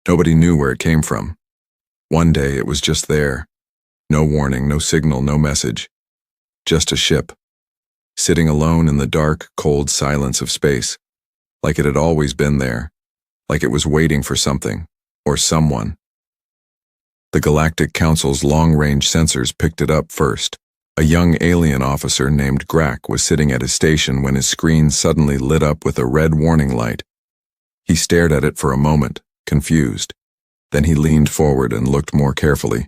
Nobody knew where it came from. One day it was just there. No warning, no signal, no message. Just a ship, sitting alone in the dark, cold silence of space, like it had always been there, like it was waiting for something, or someone. The Galactic Council's long-range sensors picked it up first. A young alien officer named Grak was sitting at his station when his screen suddenly lit up with a red warning light. He stared at it for a moment, confused. Then he leaned forward and looked more carefully.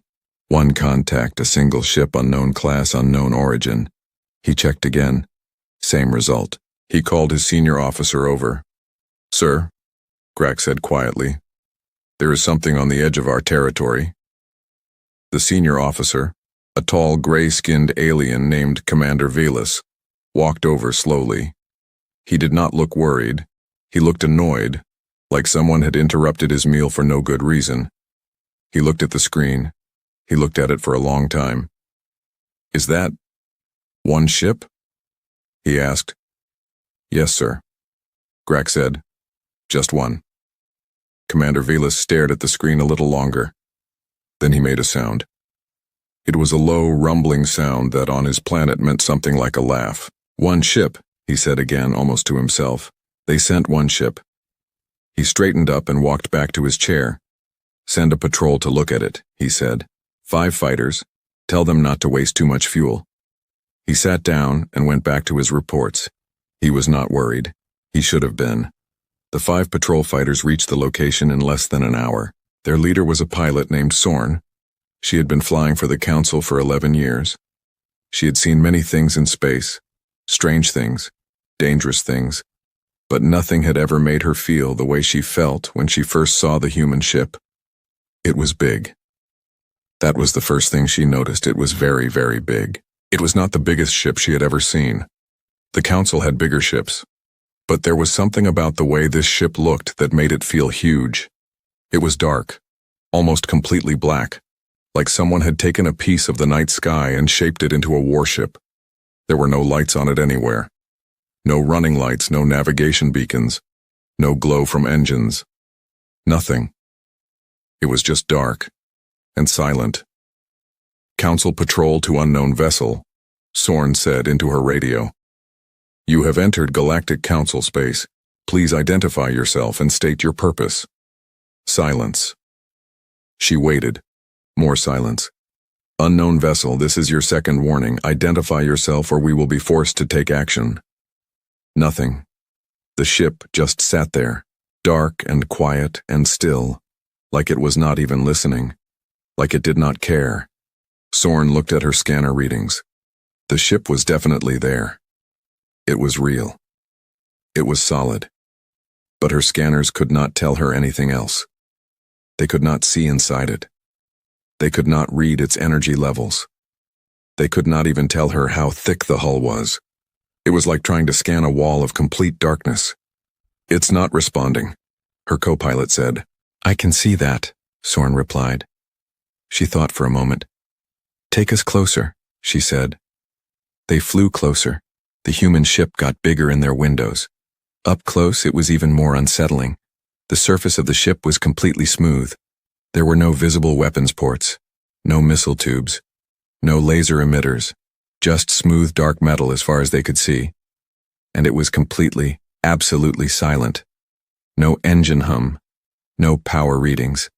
One contact, a single ship, unknown class, unknown origin. He checked again. Same result. He called his senior officer over. "Sir," Grak said quietly, "there is something on the edge of our territory." The senior officer, a tall, gray-skinned alien named Commander Velas, walked over slowly. He did not look worried. He looked annoyed, like someone had interrupted his meal for no good reason. He looked at the screen. He looked at it for a long time. "Is that one ship?" he asked. "Yes, sir," Grak said. "Just one." Commander Velas stared at the screen a little longer. Then he made a sound. It was a low, rumbling sound that on his planet meant something like a laugh. "One ship," he said again, almost to himself. "They sent one ship." He straightened up and walked back to his chair. "Send a patrol to look at it," he said. 5 fighters. Tell them not to waste too much fuel." He sat down and went back to his reports. He was not worried. He should have been. The 5 patrol fighters reached the location in less than an hour. Their leader was a pilot named Sorn. She had been flying for the Council for 11 years. She had seen many things in space, strange things, dangerous things, but nothing had ever made her feel the way she felt when she first saw the human ship. It was big. That was the first thing she noticed. It was very, very big. It was not the biggest ship she had ever seen. The Council had bigger ships, but there was something about the way this ship looked that made it feel huge. It was dark, almost completely black, like someone had taken a piece of the night sky and shaped it into a warship. There were no lights on it anywhere. No running lights, no navigation beacons, no glow from engines. Nothing. It was just dark and silent. "Council patrol to unknown vessel," Sorn said into her radio. "You have entered Galactic Council space. Please identify yourself and state your purpose." Silence. She waited. More silence. "Unknown vessel, this is your second warning. Identify yourself or we will be forced to take action." Nothing. The ship just sat there, dark and quiet and still, like it was not even listening, like it did not care. Sorn looked at her scanner readings. The ship was definitely there. It was real. It was solid. But her scanners could not tell her anything else. They could not see inside it. They could not read its energy levels. They could not even tell her how thick the hull was. It was like trying to scan a wall of complete darkness. "It's not responding," her co-pilot said. "I can see that," Sorn replied. She thought for a moment. "Take us closer," she said. They flew closer. The human ship got bigger in their windows. Up close, it was even more unsettling. The surface of the ship was completely smooth. There were no visible weapons ports, no missile tubes, no laser emitters, just smooth dark metal as far as they could see. And it was completely, absolutely silent. No engine hum, no power readings.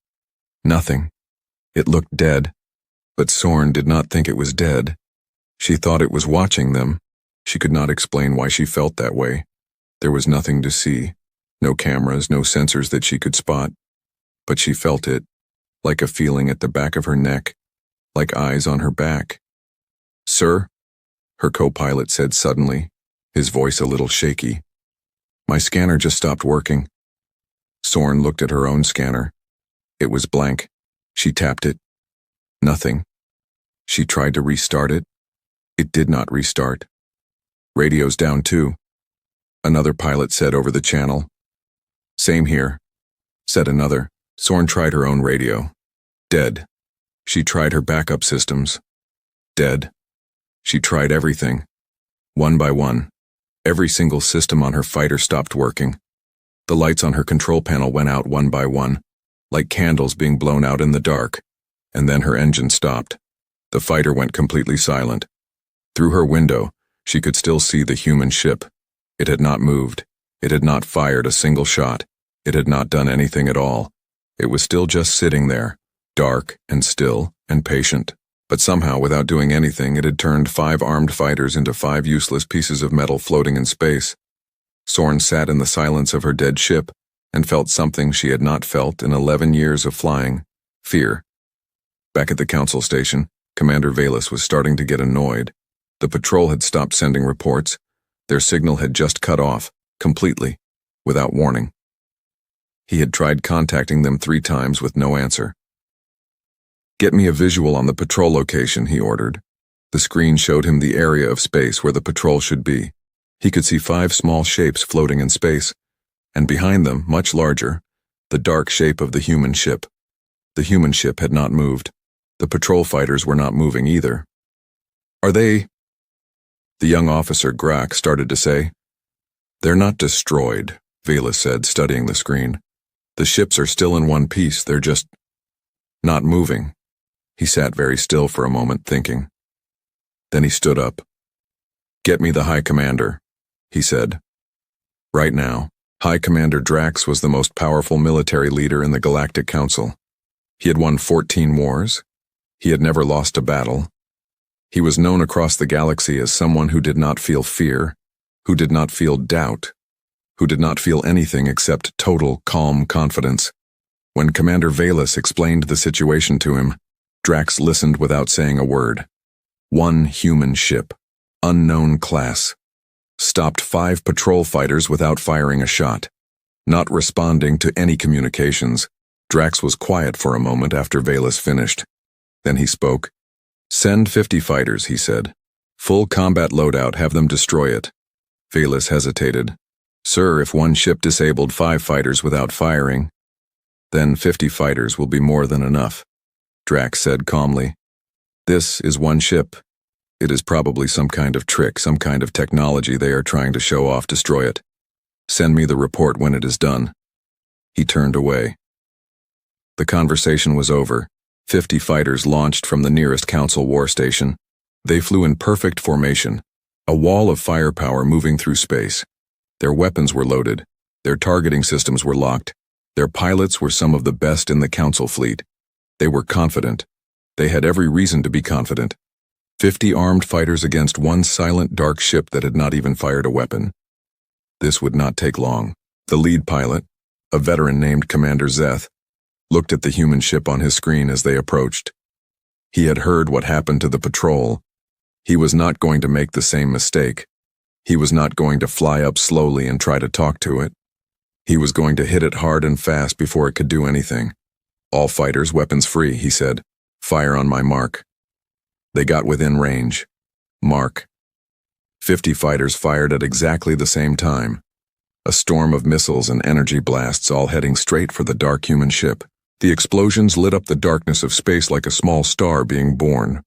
Nothing. It looked dead, but Sorn did not think it was dead. She thought it was watching them. She could not explain why she felt that way. There was nothing to see, no cameras, no sensors that she could spot. But she felt it, like a feeling at the back of her neck, like eyes on her back. "Sir?" her co-pilot said suddenly, his voice a little shaky. "My scanner just stopped working." Sorn looked at her own scanner. It was blank. She tapped it. Nothing. She tried to restart it. It did not restart. "Radio's down too," another pilot said over the channel. "Same here," said another. Sorn tried her own radio. Dead. She tried her backup systems. Dead. She tried everything. One by one. Every single system on her fighter stopped working. The lights on her control panel went out one by one. like candles being blown out in the dark, and then her engine stopped. The fighter went completely silent. Through her window, she could still see the human ship. It had not moved. It had not fired a single shot. It had not done anything at all. It was still just sitting there, dark and still and patient. But somehow, without doing anything, it had turned 5 armed fighters into 5 useless pieces of metal floating in space. Sorn sat in the silence of her dead ship and felt something she had not felt in 11 years of flying: fear. Back at the council station, Commander Valus was starting to get annoyed. The patrol had stopped sending reports. Their signal had just cut off, completely, without warning. He had tried contacting them 3 times with no answer. "Get me a visual on the patrol location," he ordered. The screen showed him the area of space where the patrol should be. He could see 5 small shapes floating in space, and behind them, much larger, the dark shape of the human ship. The human ship had not moved. The patrol fighters were not moving either. "Are they?" The young officer, Grak, started to say. "They're not destroyed," Valus said, studying the screen. "The ships are still in one piece, they're just not moving." He sat very still for a moment, thinking. Then he stood up. "Get me the High Commander," he said. Right now, High Commander Drax was the most powerful military leader in the Galactic Council. He had won 14 wars. He had never lost a battle. He was known across the galaxy as someone who did not feel fear, who did not feel doubt, who did not feel anything except total, calm confidence. When Commander Valus explained the situation to him, Drax listened without saying a word. 1 human ship, unknown class, stopped 5 patrol fighters without firing a shot. Not responding to any communications, Drax was quiet for a moment after Valus finished. Then he spoke. "Send 50 fighters," he said. "Full combat loadout, have them destroy it." Valus hesitated. "Sir, if 1 ship disabled 5 fighters without firing, then 50 fighters will be more than enough," Drax said calmly. "This is 1 ship. It is probably some kind of trick, some kind of technology they are trying to show off. Destroy it. Send me the report when it is done." He turned away. The conversation was over. 50 fighters launched from the nearest council war station. They flew in perfect formation, a wall of firepower moving through space. Their weapons were loaded. Their targeting systems were locked. Their pilots were some of the best in the council fleet. They were confident. They had every reason to be confident. 50 armed fighters against 1 silent, dark ship that had not even fired a weapon. This would not take long. The lead pilot, a veteran named Commander Zeth, looked at the human ship on his screen as they approached. He had heard what happened to the patrol. He was not going to make the same mistake. He was not going to fly up slowly and try to talk to it. He was going to hit it hard and fast before it could do anything. "All fighters, weapons free," he said. "Fire on my mark." They got within range. Mark. 50 fighters fired at exactly the same time. A storm of missiles and energy blasts, all heading straight for the dark human ship. The explosions lit up the darkness of space like a small star being born.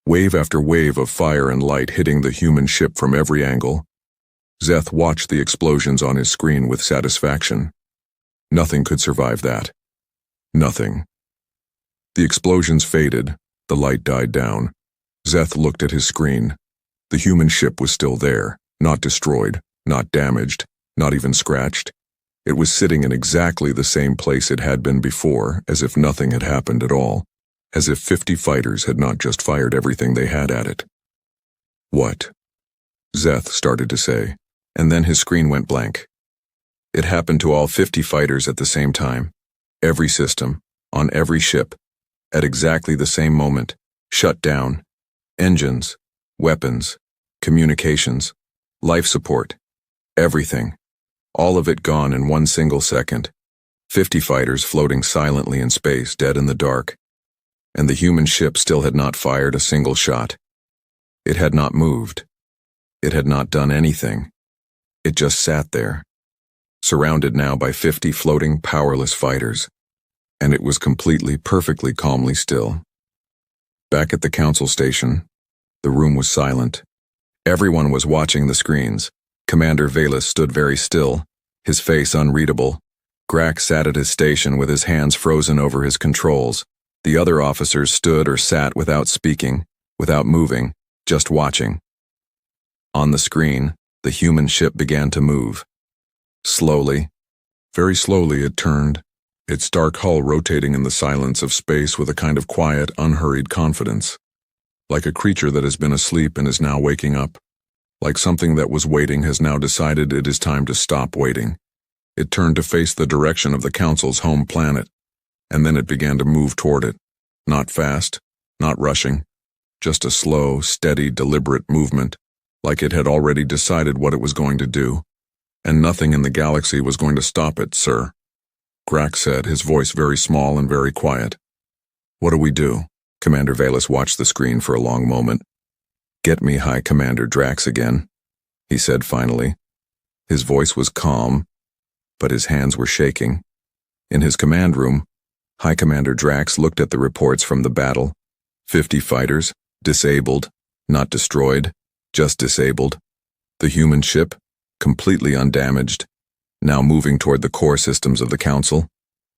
Wave after wave of fire and light hitting the human ship from every angle. Zeth watched the explosions on his screen with satisfaction. Nothing could survive that. Nothing. The explosions faded. The light died down. Zeth looked at his screen. The human ship was still there, not destroyed, not damaged, not even scratched. It was sitting in exactly the same place it had been before, as if nothing had happened at all, as if 50 fighters had not just fired everything they had at it. "What?" Zeth started to say, and then his screen went blank. It happened to all 50 fighters at the same time. Every system, on every ship, at exactly the same moment, shut down. Engines, weapons, communications, life support, everything. All of it gone in 1 single second. 50 fighters floating silently in space, dead in the dark. And the human ship still had not fired a single shot. It had not moved. It had not done anything. It just sat there, surrounded now by 50 floating, powerless fighters. And it was completely, perfectly, calmly still. Back at the council station, the room was silent. Everyone was watching the screens. Commander Valus stood very still, his face unreadable. Grack sat at his station with his hands frozen over his controls. The other officers stood or sat without speaking, without moving, just watching. On the screen, the human ship began to move. Slowly, very slowly it turned, its dark hull rotating in the silence of space with a kind of quiet, unhurried confidence. Like a creature that has been asleep and is now waking up. Like something that was waiting has now decided it is time to stop waiting. It turned to face the direction of the Council's home planet, and then it began to move toward it. Not fast, not rushing, just a slow, steady, deliberate movement, like it had already decided what it was going to do, and nothing in the galaxy was going to stop it, sir. Grack said, his voice very small and very quiet. What do we do? Commander Valus watched the screen for a long moment. Get me High Commander Drax again, he said finally. His voice was calm, but his hands were shaking. In his command room, High Commander Drax looked at the reports from the battle. 50 fighters, disabled, not destroyed, just disabled. The human ship, completely undamaged, now moving toward the core systems of the Council.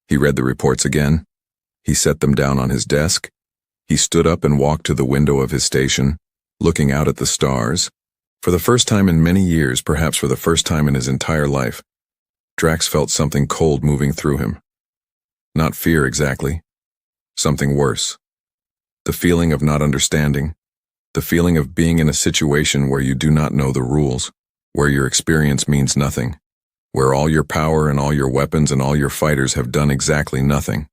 He read the reports again. He set them down on his desk. He stood up and walked to the window of his station, looking out at the stars. For the first time in many years, perhaps for the first time in his entire life, Drax felt something cold moving through him. Not fear exactly. Something worse. The feeling of not understanding. The feeling of being in a situation where you do not know the rules, where your experience means nothing, where all your power and all your weapons and all your fighters have done exactly nothing.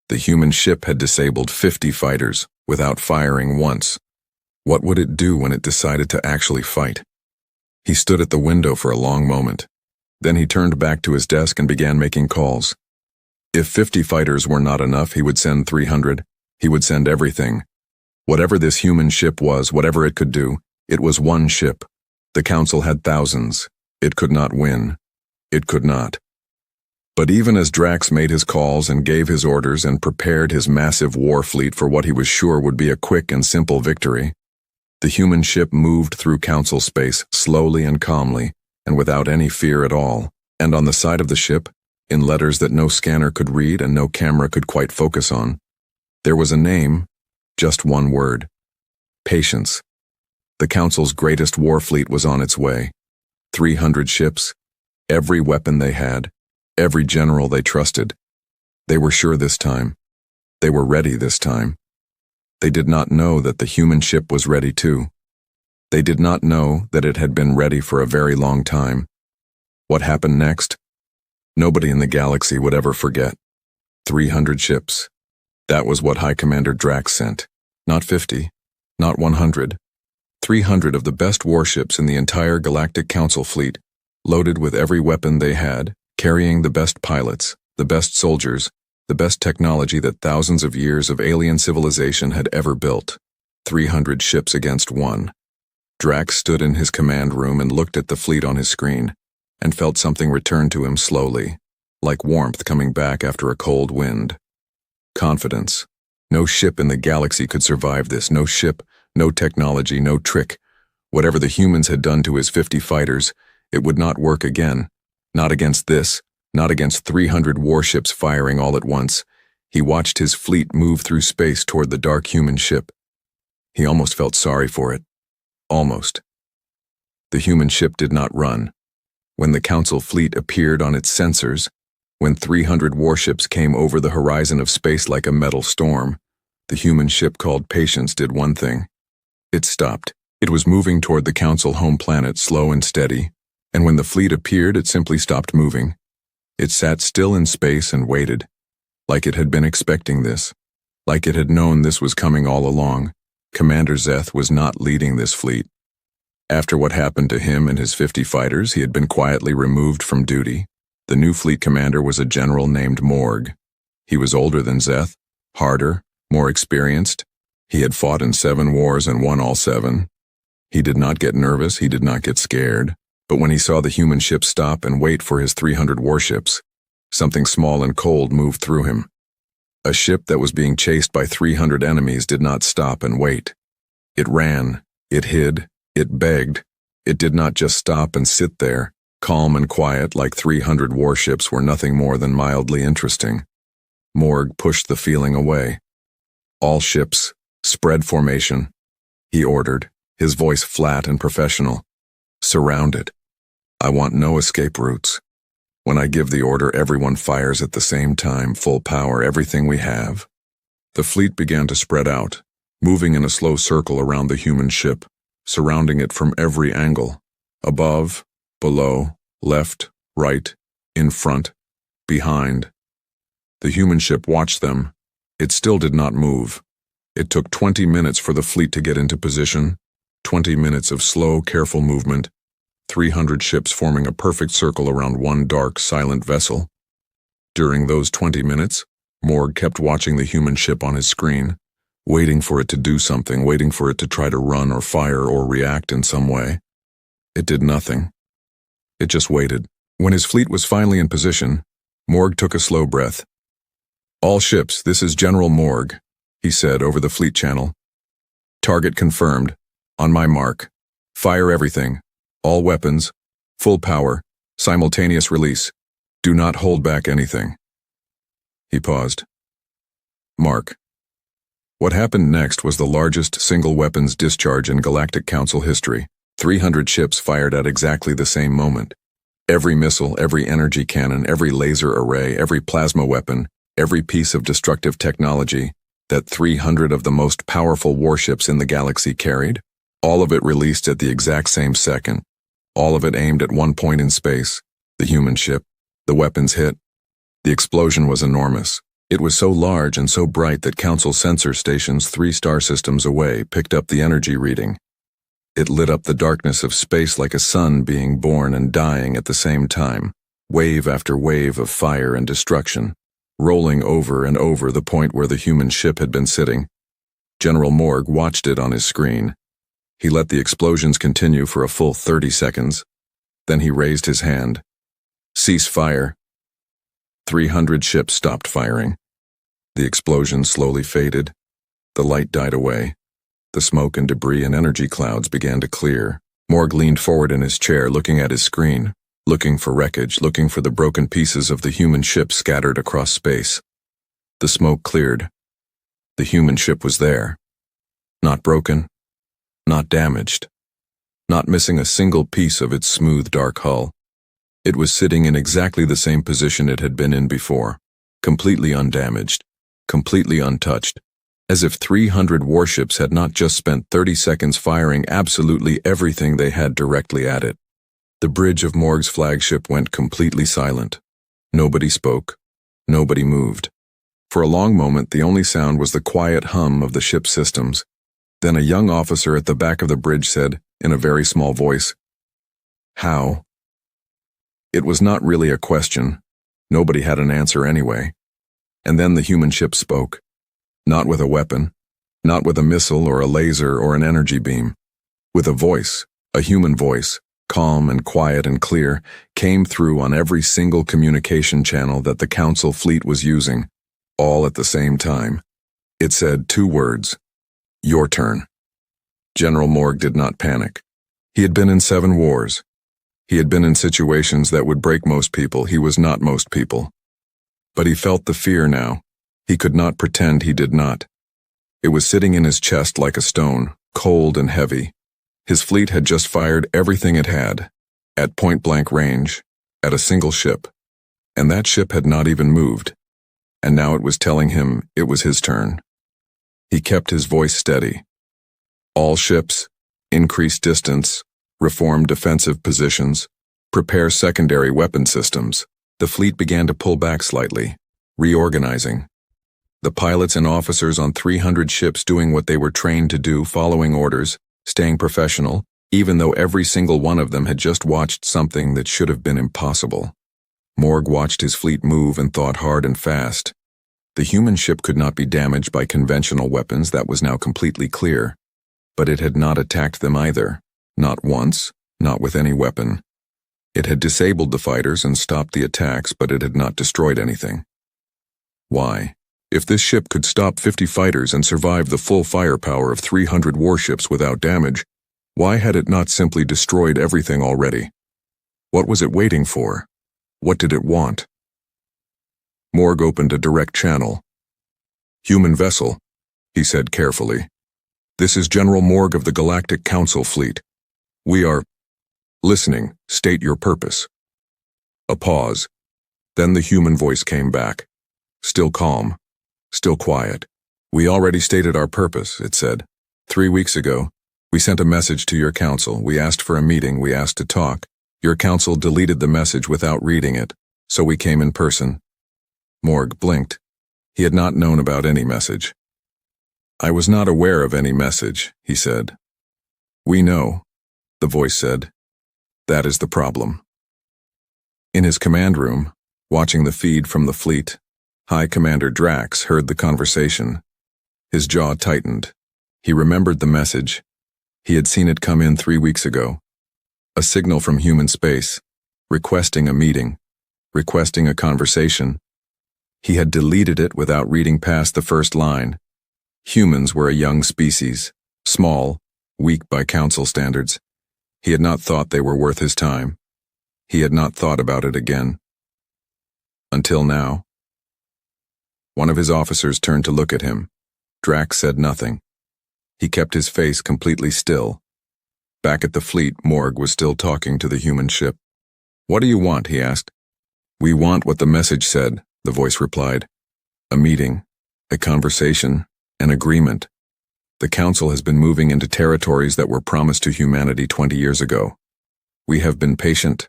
The human ship had disabled 50 fighters without firing once. What would it do when it decided to actually fight? He stood at the window for a long moment. Then he turned back to his desk and began making calls. If 50 fighters were not enough, he would send 300. He would send everything. Whatever this human ship was, whatever it could do, it was one ship. The Council had thousands. It could not win. It could not. But even as Drax made his calls and gave his orders and prepared his massive war fleet for what he was sure would be a quick and simple victory, the human ship moved through Council space slowly and calmly, and without any fear at all. And on the side of the ship, in letters that no scanner could read and no camera could quite focus on, there was a name, just one word: patience. The Council's greatest war fleet was on its way. 300 ships, every weapon they had, every general they trusted. They were sure this time. They were ready this time. They did not know that the human ship was ready too. They did not know that it had been ready for a very long time. What happened next? Nobody in the galaxy would ever forget. 300 ships. That was what High Commander Drax sent. Not 50, not 100. 300 of the best warships in the entire Galactic Council fleet, loaded with every weapon they had, carrying the best pilots, the best soldiers, the best technology that thousands of years of alien civilization had ever built. 300 ships against one. Drax stood in his command room and looked at the fleet on his screen, and felt something return to him slowly, like warmth coming back after a cold wind. Confidence. No ship in the galaxy could survive this. No ship, no technology, no trick. Whatever the humans had done to his 50 fighters, it would not work again. Not against this. Not against 300 warships firing all at once. He watched his fleet move through space toward the dark human ship. He almost felt sorry for it. Almost. The human ship did not run. When the Council fleet appeared on its sensors, when 300 warships came over the horizon of space like a metal storm, the human ship called Patience did one thing. It stopped. It was moving toward the Council home planet slow and steady, and when the fleet appeared, it simply stopped moving. It sat still in space and waited, like it had been expecting this, like it had known this was coming all along. Commander Zeth was not leading this fleet. After what happened to him and his 50 fighters, he had been quietly removed from duty. The new fleet commander was a general named Morg. He was older than Zeth, harder, more experienced. He had fought in 7 wars and won all 7. He did not get nervous, he did not get scared. But when he saw the human ship stop and wait for his 300 warships, something small and cold moved through him. A ship that was being chased by 300 enemies did not stop and wait. It ran, it hid, it begged. It did not just stop and sit there. Calm and quiet, like 300 warships, were nothing more than mildly interesting. Morg pushed the feeling away. "All ships, spread formation," he ordered, his voice flat and professional. "Surround it. I want no escape routes. When I give the order, everyone fires at the same time, full power, everything we have." The fleet began to spread out, moving in a slow circle around the human ship, surrounding it from every angle. Above, below, left, right, in front, behind. The human ship watched them. It still did not move. It took 20 minutes for the fleet to get into position, 20 minutes of slow, careful movement, 300 ships forming a perfect circle around one dark, silent vessel. During those 20 minutes, Morg kept watching the human ship on his screen, waiting for it to do something, waiting for it to try to run or fire or react in some way. It did nothing. It just waited. When his fleet was finally in position, Morg took a slow breath. "All ships, this is General Morg," he said over the fleet channel. "Target confirmed. On my mark. Fire everything. All weapons. Full power. Simultaneous release. Do not hold back anything." He paused. Mark. What happened next was the largest single weapons discharge in Galactic Council history. 300 ships fired at exactly the same moment. Every missile, every energy cannon, every laser array, every plasma weapon, every piece of destructive technology that 300 of the most powerful warships in the galaxy carried, all of it released at the exact same second. All of it aimed at one point in space, the human ship. The weapons hit. The explosion was enormous. It was so large and so bright that Council sensor stations 3 star systems away picked up the energy reading. It lit up the darkness of space like a sun being born and dying at the same time, wave after wave of fire and destruction, rolling over and over the point where the human ship had been sitting. General Morg watched it on his screen. He let the explosions continue for a full 30 seconds. Then he raised his hand. "Cease fire." 300 ships stopped firing. The explosion slowly faded. The light died away. The smoke and debris and energy clouds began to clear. Morg leaned forward in his chair, looking at his screen, looking for wreckage, looking for the broken pieces of the human ship scattered across space. The smoke cleared. The human ship was there. Not broken, not damaged, not missing a single piece of its smooth, dark hull. It was sitting in exactly the same position it had been in before, completely undamaged, completely untouched, as if 300 warships had not just spent 30 seconds firing absolutely everything they had directly at it. The bridge of Morg's flagship went completely silent. Nobody spoke. Nobody moved. For a long moment, the only sound was the quiet hum of the ship's systems. Then a young officer at the back of the bridge said, in a very small voice, "How?" It was not really a question. Nobody had an answer anyway. And then the human ship spoke. Not with a weapon, not with a missile or a laser or an energy beam. With a voice, a human voice, calm and quiet and clear, came through on every single communication channel that the Council fleet was using, all at the same time. It said 2 words. "Your turn." General Morg did not panic. He had been in 7 wars. He had been in situations that would break most people. He was not most people. But he felt the fear now. He could not pretend he did not. It was sitting in his chest like a stone, cold and heavy. His fleet had just fired everything it had, at point-blank range, at a single ship. And that ship had not even moved. And now it was telling him it was his turn. He kept his voice steady. "All ships, increase distance, reform defensive positions, prepare secondary weapon systems." The fleet began to pull back slightly, reorganizing. The pilots and officers on 300 ships doing what they were trained to do, following orders, staying professional, even though every single one of them had just watched something that should have been impossible. Morg watched his fleet move and thought hard and fast. The human ship could not be damaged by conventional weapons, that was now completely clear. But it had not attacked them either. Not once, not with any weapon. It had disabled the fighters and stopped the attacks, but it had not destroyed anything. Why? If this ship could stop 50 fighters and survive the full firepower of 300 warships without damage, why had it not simply destroyed everything already? What was it waiting for? What did it want? Morg opened a direct channel. "Human vessel," he said carefully. "This is General Morg of the Galactic Council Fleet. We are listening. State your purpose." A pause. Then the human voice came back. Still calm. Still quiet. "We already stated our purpose," it said. 3 weeks ago, we sent a message to your council. We asked for a meeting. We asked to talk. Your council deleted the message without reading it, so we came in person." Morg blinked. He had not known about any message. "I was not aware of any message," he said. "We know," the voice said. "That is the problem." In his command room, watching the feed from the fleet, High Commander Drax heard the conversation. His jaw tightened. He remembered the message. He had seen it come in 3 weeks ago. A signal from human space, requesting a meeting, requesting a conversation. He had deleted it without reading past the first line. Humans were a young species, small, weak by council standards. He had not thought they were worth his time. He had not thought about it again. Until now. One of his officers turned to look at him. Drax said nothing. He kept his face completely still. Back at the fleet, Morg was still talking to the human ship. "What do you want?" he asked. "We want what the message said," the voice replied. "A meeting, a conversation, an agreement. The Council has been moving into territories that were promised to humanity 20 years ago. We have been patient."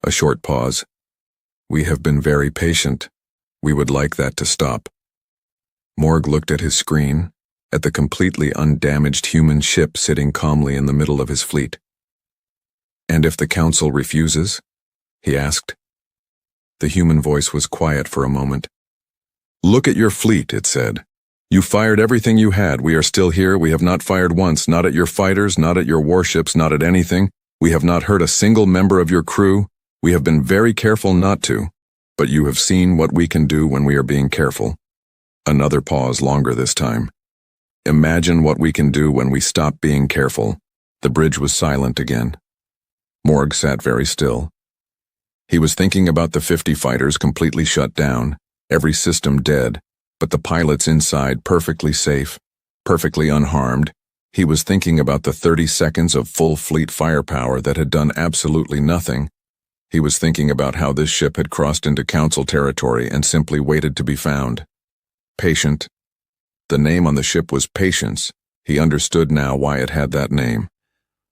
A short pause. "We have been very patient. We would like that to stop." Morg looked at his screen, at the completely undamaged human ship sitting calmly in the middle of his fleet. "And if the Council refuses?" he asked. The human voice was quiet for a moment. "Look at your fleet," it said. "You fired everything you had. We are still here. We have not fired once, not at your fighters, not at your warships, not at anything. We have not hurt a single member of your crew. We have been very careful not to, but you have seen what we can do when we are being careful." Another pause, longer this time. "Imagine what we can do when we stop being careful." The bridge was silent again. Morg sat very still. He was thinking about the 50 fighters completely shut down, every system dead, but the pilots inside perfectly safe, perfectly unharmed. He was thinking about the 30 seconds of full fleet firepower that had done absolutely nothing. He was thinking about how this ship had crossed into Council territory and simply waited to be found. Patient. The name on the ship was Patience. He understood now why it had that name.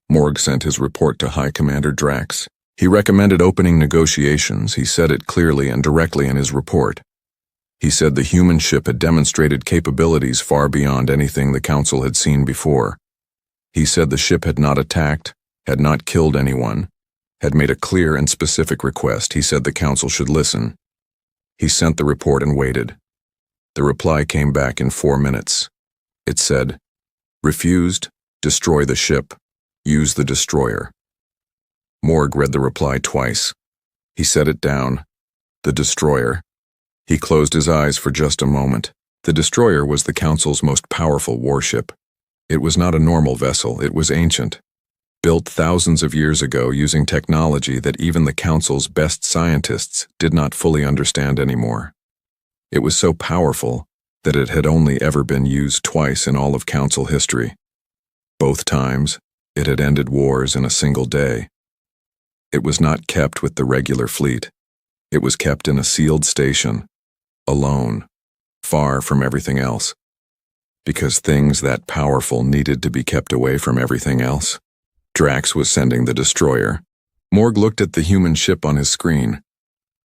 Morg sent his report to High Commander Drax. He recommended opening negotiations. He said it clearly and directly in his report. He said the human ship had demonstrated capabilities far beyond anything the Council had seen before. He said the ship had not attacked, had not killed anyone, had made a clear and specific request. He said the Council should listen. He sent the report and waited. The reply came back in 4 minutes. It said, "Refused, destroy the ship, use the destroyer." Morg read the reply twice. He set it down. The destroyer. He closed his eyes for just a moment. The destroyer was the Council's most powerful warship. It was not a normal vessel, it was ancient. Built thousands of years ago using technology that even the Council's best scientists did not fully understand anymore. It was so powerful that it had only ever been used twice in all of Council history. Both times, it had ended wars in a single day. It was not kept with the regular fleet. It was kept in a sealed station, alone, far from everything else. Because things that powerful needed to be kept away from everything else. Drax was sending the destroyer. Morg looked at the human ship on his screen.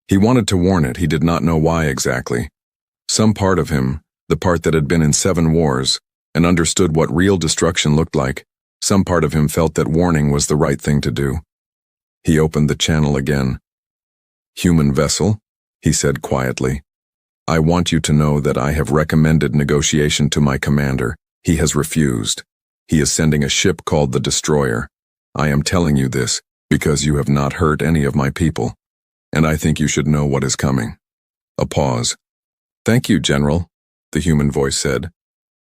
He wanted to warn it, he did not know why exactly. Some part of him, the part that had been in 7 wars, and understood what real destruction looked like, some part of him felt that warning was the right thing to do. He opened the channel again. "Human vessel," he said quietly. "I want you to know that I have recommended negotiation to my commander. He has refused. He is sending a ship called the Destroyer. I am telling you this because you have not hurt any of my people, and I think you should know what is coming." A pause. "Thank you, General," the human voice said.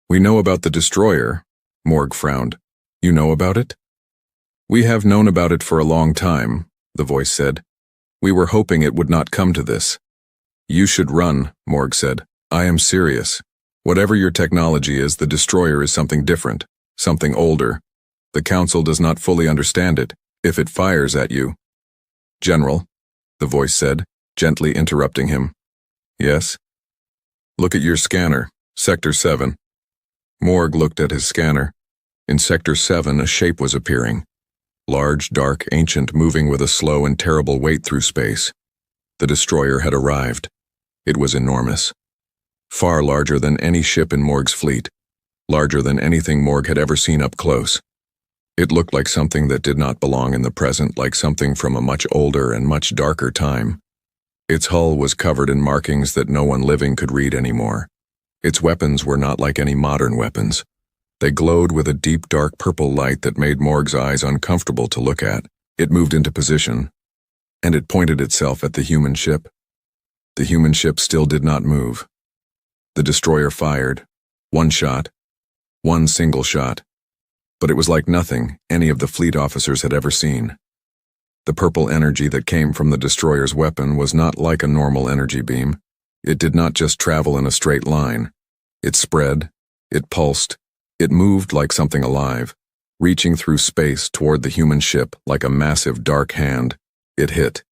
"We know about the Destroyer." Morg frowned. "You know about it?" "We have known about it for a long time. the voice said. "We were hoping it would not come to this." "You should run," Morg said. "I am serious. Whatever your technology is, the destroyer is something different, something older. The Council does not fully understand it, if it fires at you." "General," the voice said, gently interrupting him. "Yes?" "Look at your scanner, Sector 7. Morg looked at his scanner. In Sector 7, a shape was appearing. Large, dark, ancient, moving with a slow and terrible weight through space. The destroyer had arrived. It was enormous. Far larger than any ship in Morg's fleet. Larger than anything Morg had ever seen up close. It looked like something that did not belong in the present, like something from a much older and much darker time. Its hull was covered in markings that no one living could read anymore. Its weapons were not like any modern weapons. They glowed with a deep, dark purple light that made Morg's eyes uncomfortable to look at. It moved into position, and it pointed itself at the human ship. The human ship still did not move. The destroyer fired. One shot. One single shot. But it was like nothing any of the fleet officers had ever seen. The purple energy that came from the destroyer's weapon was not like a normal energy beam. It did not just travel in a straight line. It spread. It pulsed. It moved like something alive, reaching through space toward the human ship like a massive dark hand. It hit.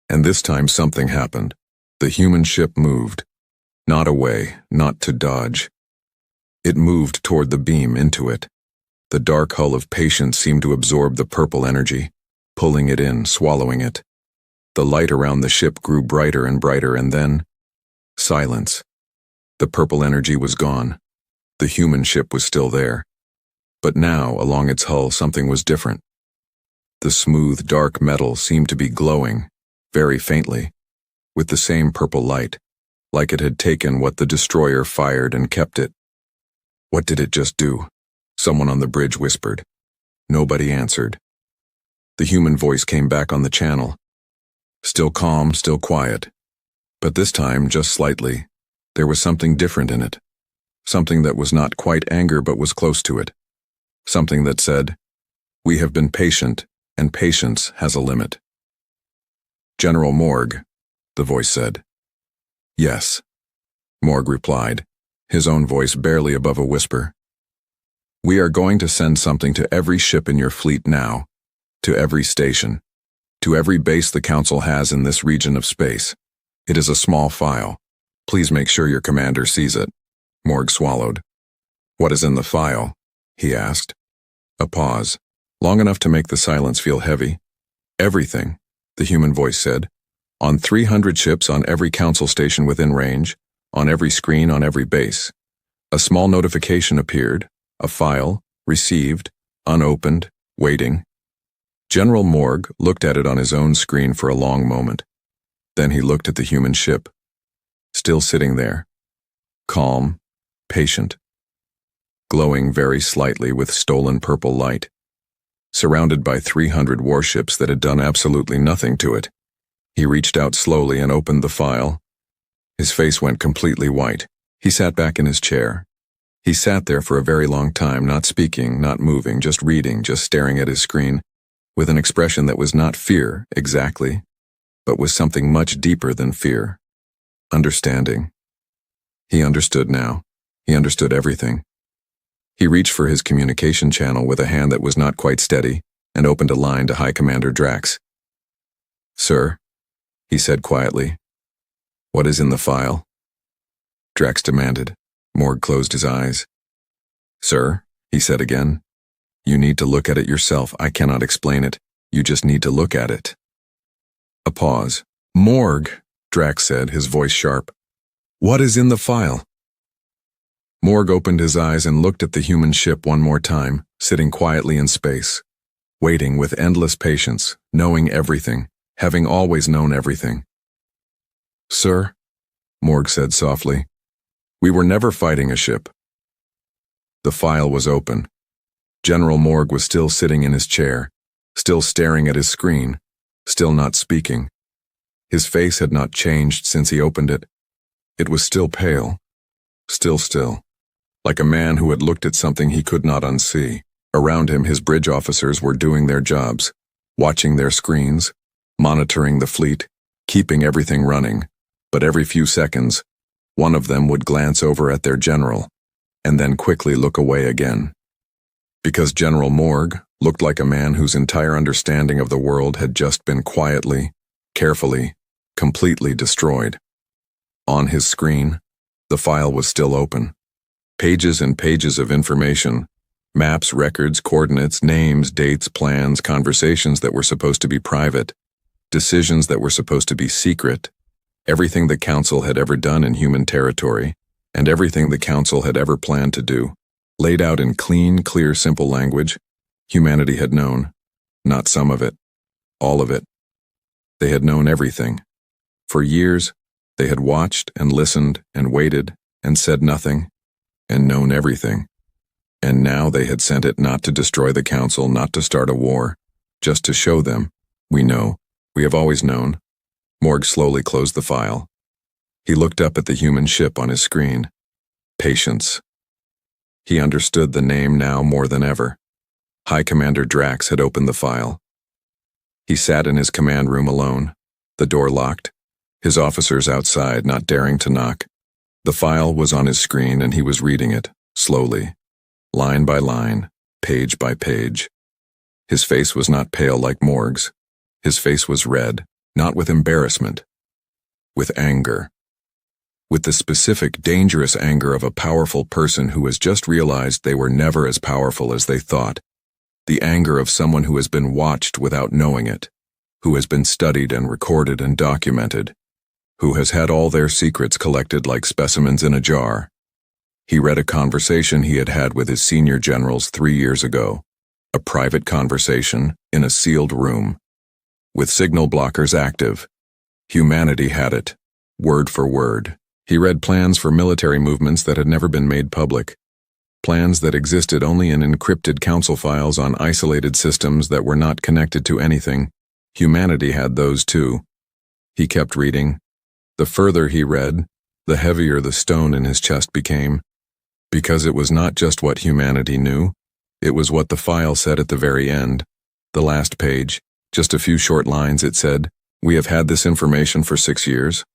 And this time something happened. The human ship moved. Not away, not to dodge. It moved toward the beam, into it. The dark hull of patience seemed to absorb the purple energy, pulling it in, swallowing it. The light around the ship grew brighter and brighter, and then silence. The purple energy was gone. The human ship was still there. But now, along its hull, something was different. The smooth, dark metal seemed to be glowing, very faintly, with the same purple light, like it had taken what the destroyer fired and kept it. "What did it just do?" Someone on the bridge whispered. Nobody answered. The human voice came back on the channel. Still calm, still quiet. But this time, just slightly, there was something different in it. Something that was not quite anger but was close to it. Something that said, "We have been patient, and patience has a limit." "General Morg," the voice said. "Yes," Morg replied, his own voice barely above a whisper. "We are going to send something to every ship in your fleet now, to every station, to every base the Council has in this region of space. It is a small file. Please make sure your commander sees it." Morg swallowed. "What is in the file?" he asked. A pause, long enough to make the silence feel heavy. "Everything," the human voice said. "On 300 ships, on every Council station within range, on every screen, on every base." A small notification appeared, a file, received, unopened, waiting. General Morg looked at it on his own screen for a long moment. Then he looked at the human ship, still sitting there, calm, patient, glowing very slightly with stolen purple light, surrounded by 300 warships that had done absolutely nothing to it. He reached out slowly and opened the file. His face went completely white. He sat back in his chair. He sat there for a very long time, not speaking, not moving, just reading, just staring at his screen, with an expression that was not fear, exactly, but was something much deeper than fear. Understanding. He understood now. He understood everything. He reached for his communication channel with a hand that was not quite steady and opened a line to High Commander Drax. "Sir," he said quietly, "what is in the file?" Drax demanded. Morg closed his eyes. "Sir," he said again, "you need to look at it yourself. I cannot explain it. You just need to look at it." A pause. "Morg," Drax said, his voice sharp. "What is in the file?" Morg opened his eyes and looked at the human ship one more time, sitting quietly in space, waiting with endless patience, knowing everything, having always known everything. "Sir," Morg said softly, "we were never fighting a ship." The file was open. General Morg was still sitting in his chair, still staring at his screen, still not speaking. His face had not changed since he opened it. It was still pale, still, like a man who had looked at something he could not unsee. Around him, his bridge officers were doing their jobs, watching their screens, monitoring the fleet, keeping everything running, but every few seconds, one of them would glance over at their general, and then quickly look away again. Because General Morg looked like a man whose entire understanding of the world had just been quietly, carefully, completely destroyed. On his screen, the file was still open. Pages and pages of information, maps, records, coordinates, names, dates, plans, conversations that were supposed to be private, decisions that were supposed to be secret, everything the Council had ever done in human territory, and everything the Council had ever planned to do, laid out in clean, clear, simple language. Humanity had known, not some of it, all of it. They had known everything. For years, they had watched and listened and waited and said nothing, and known everything. And now they had sent it not to destroy the Council, not to start a war, just to show them, we know, we have always known. Morg slowly closed the file. He looked up at the human ship on his screen. Patience. He understood the name now more than ever. High Commander Drax had opened the file. He sat in his command room alone, the door locked, his officers outside not daring to knock. The file was on his screen and he was reading it, slowly, line by line, page by page. His face was not pale like Morg's. His face was red, not with embarrassment, with anger. With the specific, dangerous anger of a powerful person who has just realized they were never as powerful as they thought. The anger of someone who has been watched without knowing it, who has been studied and recorded and documented, who has had all their secrets collected like specimens in a jar. He read a conversation he had had with his senior generals 3 years ago, a private conversation in a sealed room. With signal blockers active, humanity had it, word for word. He read plans for military movements that had never been made public, plans that existed only in encrypted council files on isolated systems that were not connected to anything. Humanity had those too. He kept reading. The further he read, the heavier the stone in his chest became, because it was not just what humanity knew, it was what the file said at the very end, the last page. Just a few short lines. It said, "We have had this information for 6 years.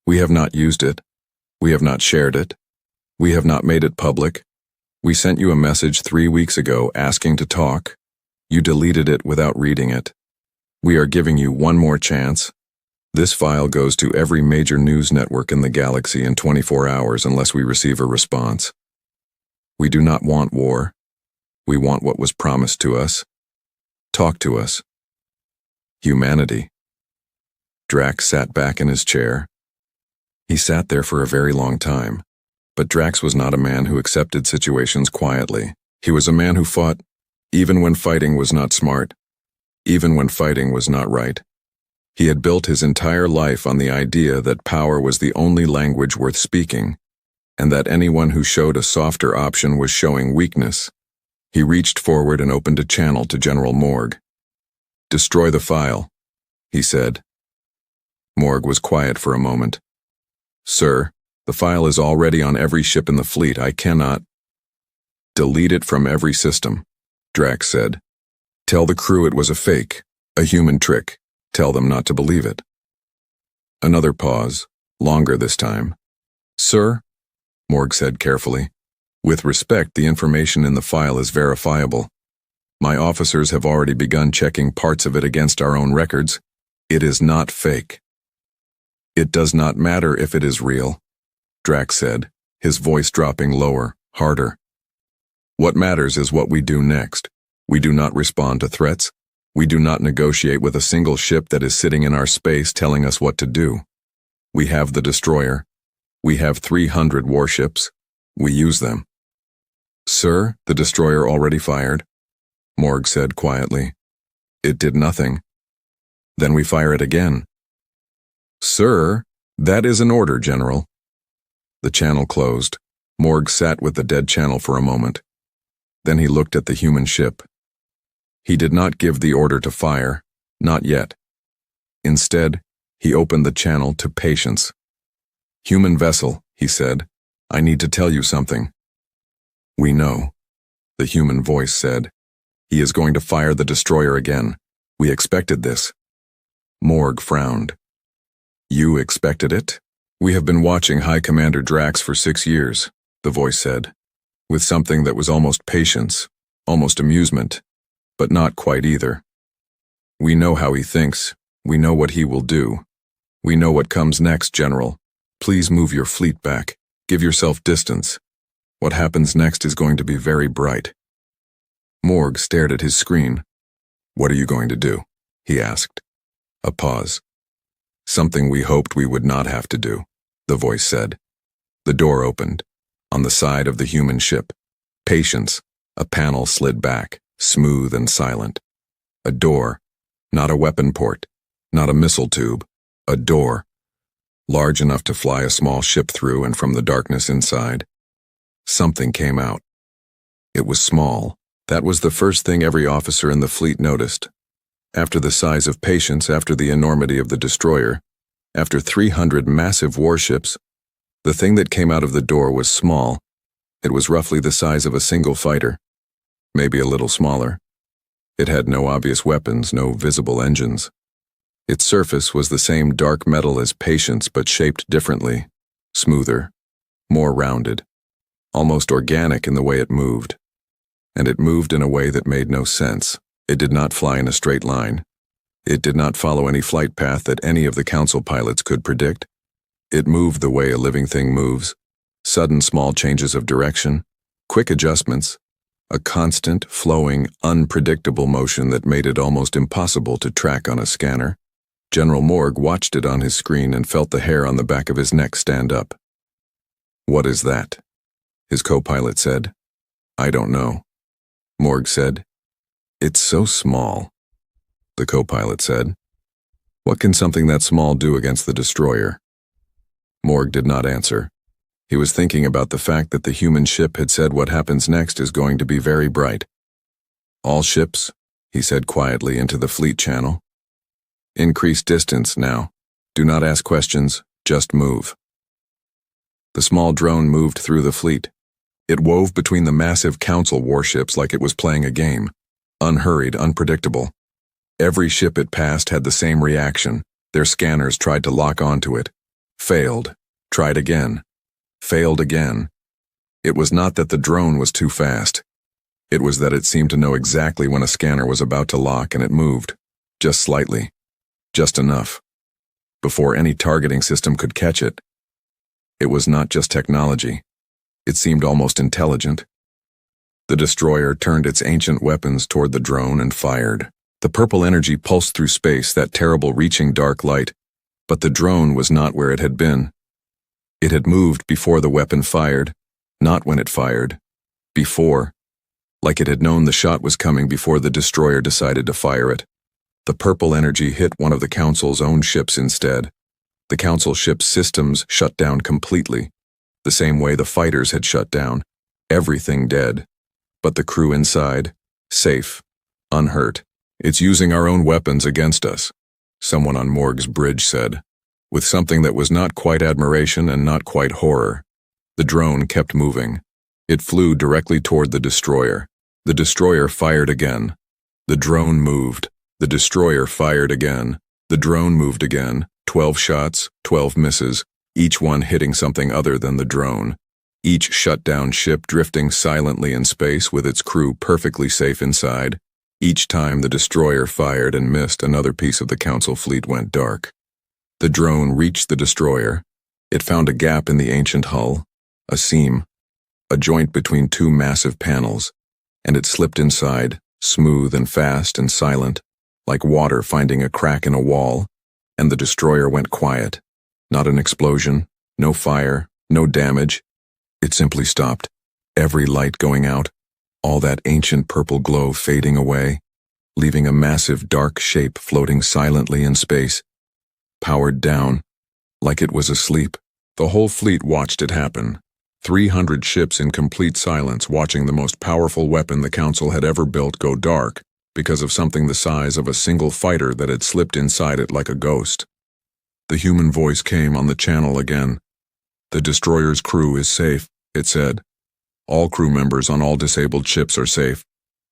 We have not used it. We have not shared it. We have not made it public. We sent you a message 3 weeks ago asking to talk. You deleted it without reading it. We are giving you one more chance. This file goes to every major news network in the galaxy in 24 hours unless we receive a response. We do not want war. We want what was promised to us. Talk to us." Humanity. Drax sat back in his chair. He sat there for a very long time, but Drax was not a man who accepted situations quietly. He was a man who fought, even when fighting was not smart, even when fighting was not right. He had built his entire life on the idea that power was the only language worth speaking, and that anyone who showed a softer option was showing weakness. He reached forward and opened a channel to General Morg. "Destroy the file," he said. Morg was quiet for a moment. "Sir, the file is already on every ship in the fleet. I cannot." "Delete it from every system," Drax said. "Tell the crew it was a fake, a human trick. Tell them not to believe it." Another pause, longer this time. "Sir," Morg said carefully, "with respect, the information in the file is verifiable. My officers have already begun checking parts of it against our own records. It is not fake." "It does not matter if it is real," Drax said, his voice dropping lower, harder. "What matters is what we do next. We do not respond to threats. We do not negotiate with a single ship that is sitting in our space telling us what to do. We have the destroyer. We have 300 warships. We use them." "Sir, the destroyer already fired," Morg said quietly. "It did nothing." "Then we fire it again." "Sir, that is an order, General." The channel closed. Morg sat with the dead channel for a moment. Then he looked at the human ship. He did not give the order to fire, not yet. Instead, he opened the channel to Patience. "Human vessel," he said, "I need to tell you something." "We know," the human voice said. "He is going to fire the destroyer again. We expected this." Morg frowned. You expected it? We have been watching High Commander Drax for 6 years, the voice said, with something that was almost patience, almost amusement, but not quite either. We know how he thinks. We know what he will do. We know what comes next, General. Please move your fleet back. Give yourself distance. What happens next is going to be very bright. Morg stared at his screen. What are you going to do? He asked. A pause. Something we hoped we would not have to do, the voice said. The door opened. On the side of the human ship. Patience. A panel slid back, smooth and silent. A door. Not a weapon port. Not a missile tube. A door. Large enough to fly a small ship through and from the darkness inside. Something came out. It was small. That was the first thing every officer in the fleet noticed. After the size of Patience, after the enormity of the destroyer, after 300 massive warships, the thing that came out of the door was small. It was roughly the size of a single fighter, maybe a little smaller. It had no obvious weapons, no visible engines. Its surface was the same dark metal as Patience, but shaped differently, smoother, more rounded, almost organic in the way it moved. And it moved in a way that made no sense. It did not fly in a straight line. It did not follow any flight path that any of the council pilots could predict. It moved the way a living thing moves, sudden small changes of direction, quick adjustments, a constant, flowing, unpredictable motion that made it almost impossible to track on a scanner. General Morg watched it on his screen and felt the hair on the back of his neck stand up. What is that? His co-pilot said. I don't know. Morg said. It's so small, the co-pilot said. What can something that small do against the destroyer? Morg did not answer. He was thinking about the fact that the human ship had said what happens next is going to be very bright. All ships, he said quietly into the fleet channel. Increase distance now. Do not ask questions, just move. The small drone moved through the fleet. It wove between the massive council warships like it was playing a game, unhurried, unpredictable. Every ship it passed had the same reaction. Their scanners tried to lock onto it. Failed. Tried again. Failed again. It was not that the drone was too fast. It was that it seemed to know exactly when a scanner was about to lock, and it moved. Just slightly. Just enough. Before any targeting system could catch it. It was not just technology. It seemed almost intelligent. The destroyer turned its ancient weapons toward the drone and fired. The purple energy pulsed through space, that terrible reaching dark light. But the drone was not where it had been. It had moved before the weapon fired, not when it fired. Before. Like it had known the shot was coming before the destroyer decided to fire it. The purple energy hit one of the Council's own ships instead. The Council ship's systems shut down completely, the same way the fighters had shut down, everything dead. But the crew inside, safe, unhurt. It's using our own weapons against us, someone on Morg's bridge said, with something that was not quite admiration and not quite horror. The drone kept moving. It flew directly toward the destroyer. The destroyer fired again. The drone moved. The destroyer fired again. The drone moved again. 12 shots, 12 misses, each one hitting something other than the drone. Each shut-down ship drifting silently in space with its crew perfectly safe inside. Each time the destroyer fired and missed, another piece of the Council fleet went dark. The drone reached the destroyer. It found a gap in the ancient hull, a seam, a joint between two massive panels, and it slipped inside, smooth and fast and silent, like water finding a crack in a wall, and the destroyer went quiet. Not an explosion, no fire, no damage. It simply stopped, every light going out, all that ancient purple glow fading away, leaving a massive dark shape floating silently in space, powered down, like it was asleep. The whole fleet watched it happen. 300 ships in complete silence watching the most powerful weapon the Council had ever built go dark because of something the size of a single fighter that had slipped inside it like a ghost. The human voice came on the channel again. The destroyer's crew is safe, it said. All crew members on all disabled ships are safe.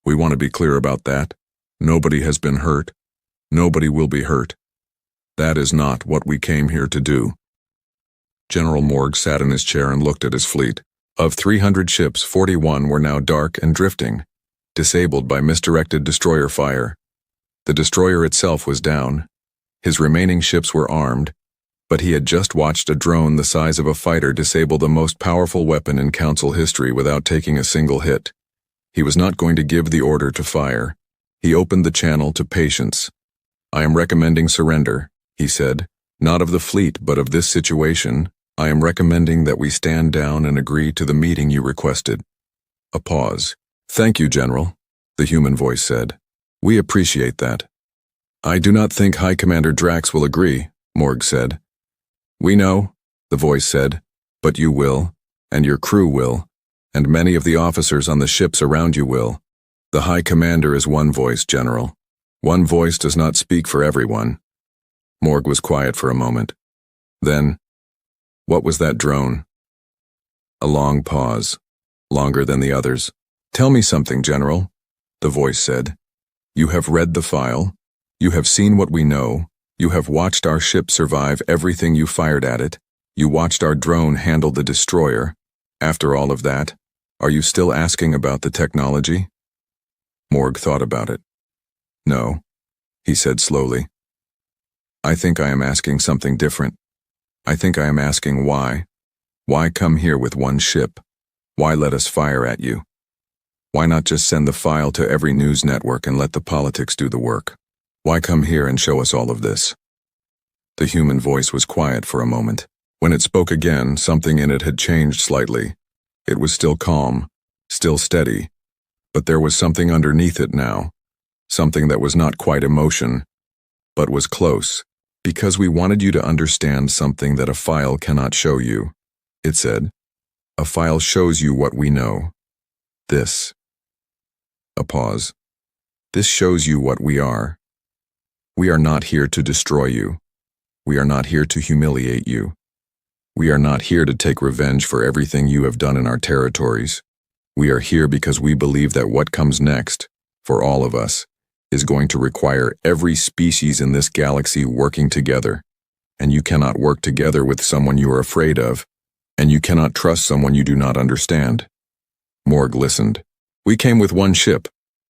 We want to be clear about that. Nobody has been hurt. Nobody will be hurt. That is not what we came here to do. General Morg sat in his chair and looked at his fleet. Of 300 ships, 41 were now dark and drifting, disabled by misdirected destroyer fire. The destroyer itself was down. His remaining ships were armed, but he had just watched a drone the size of a fighter disable the most powerful weapon in Council history without taking a single hit. He was not going to give the order to fire. He opened the channel to patience. "I am recommending surrender," he said. "Not of the fleet, but of this situation. I am recommending that we stand down and agree to the meeting you requested." A pause. "Thank you, General," the human voice said. "We appreciate that." "I do not think High Commander Drax will agree," Morg said. "We know," the voice said, "but you will, and your crew will, and many of the officers on the ships around you will. The High Commander is one voice, General. One voice does not speak for everyone." Morg was quiet for a moment. Then, "What was that drone?" A long pause, longer than the others. "Tell me something, General," the voice said. "You have read the file. You have seen what we know. You have watched our ship survive everything you fired at it. You watched our drone handle the destroyer. After all of that, are you still asking about the technology?" Morg thought about it. "No," he said slowly. "I think I am asking something different. I think I am asking why. Why come here with one ship? Why let us fire at you? Why not just send the file to every news network and let the politics do the work? Why come here and show us all of this?" The human voice was quiet for a moment. When it spoke again, something in it had changed slightly. It was still calm, still steady, but there was something underneath it now. Something that was not quite emotion, but was close. "Because we wanted you to understand something that a file cannot show you," it said. "A file shows you what we know. This." A pause. "This shows you what we are. We are not here to destroy you. We are not here to humiliate you. We are not here to take revenge for everything you have done in our territories. We are here because we believe that what comes next, for all of us, is going to require every species in this galaxy working together. And you cannot work together with someone you are afraid of, and you cannot trust someone you do not understand." Morg listened. "We came with one ship,"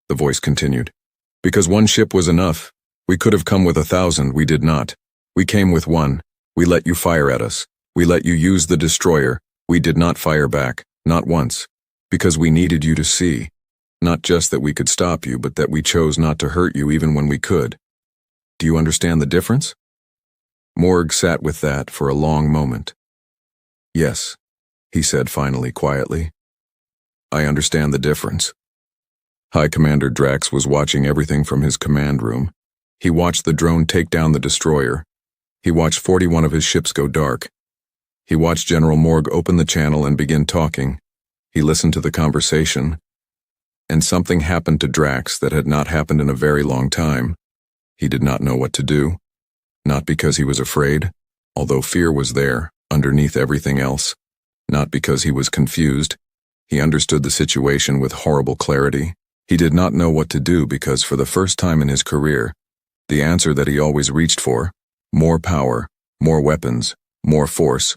the voice continued. "Because one ship was enough. We could have come with 1,000, we did not. We came with one. We let you fire at us. We let you use the destroyer. We did not fire back, not once. Because we needed you to see. Not just that we could stop you, but that we chose not to hurt you even when we could. Do you understand the difference?" Morg sat with that for a long moment. "Yes," he said finally, quietly. "I understand the difference." High Commander Drax was watching everything from his command room. He watched the drone take down the destroyer. He watched 41 of his ships go dark. He watched General Morg open the channel and begin talking. He listened to the conversation. And something happened to Drax that had not happened in a very long time. He did not know what to do. Not because he was afraid, although fear was there, underneath everything else. Not because he was confused. He understood the situation with horrible clarity. He did not know what to do because for the first time in his career, the answer that he always reached for, more power, more weapons, more force,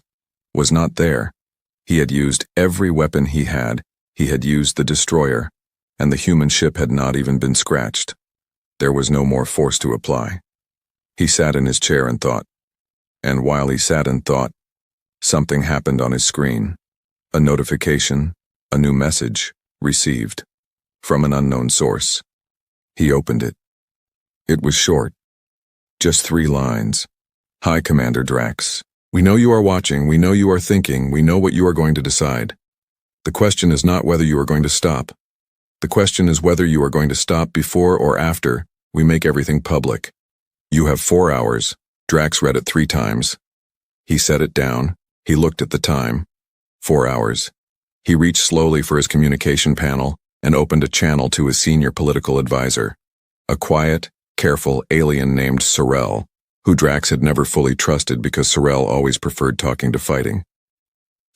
was not there. He had used every weapon he had used the destroyer, and the human ship had not even been scratched. There was no more force to apply. He sat in his chair and thought. And while he sat and thought, something happened on his screen. A notification, a new message, received. From an unknown source. He opened it. It was short. Just 3 lines. "Hi, Commander Drax. We know you are watching, we know you are thinking, we know what you are going to decide. The question is not whether you are going to stop. The question is whether you are going to stop before or after we make everything public. You have 4 hours." Drax read it 3 times. He set it down. He looked at the time. 4 hours. He reached slowly for his communication panel and opened a channel to his senior political advisor, a quiet, careful alien named Sorrel, who Drax had never fully trusted because Sorrel always preferred talking to fighting.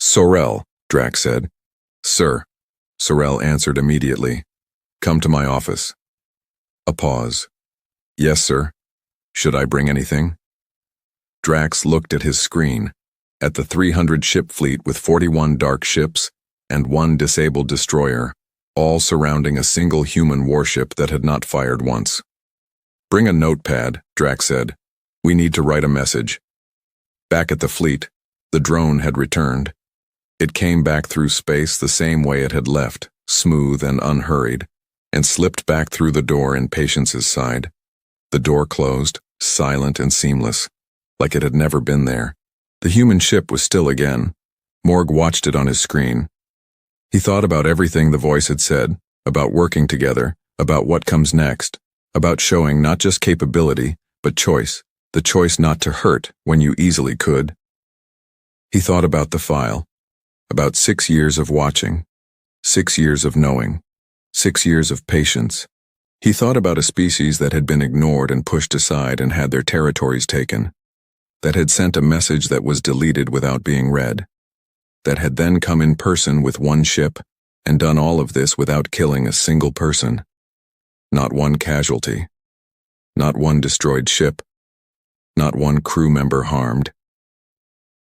"Sorrel," Drax said. "Sir." Sorrel answered immediately. "Come to my office." A pause. "Yes, sir. Should I bring anything?" Drax looked at his screen, at the 300-ship fleet with 41 dark ships and 1 disabled destroyer, all surrounding a single human warship that had not fired once. "Bring a notepad," Drax said. "We need to write a message." Back at the fleet, the drone had returned. It came back through space the same way it had left, smooth and unhurried, and slipped back through the door in Patience's side. The door closed, silent and seamless, like it had never been there. The human ship was still again. Morg watched it on his screen. He thought about everything the voice had said, about working together, about what comes next, about showing not just capability, but choice, the choice not to hurt when you easily could. He thought about the file, about 6 years of watching, 6 years of knowing, 6 years of patience. He thought about a species that had been ignored and pushed aside and had their territories taken, that had sent a message that was deleted without being read, that had then come in person with 1 ship and done all of this without killing a single person. Not 1 casualty, not 1 destroyed ship, not 1 crew member harmed.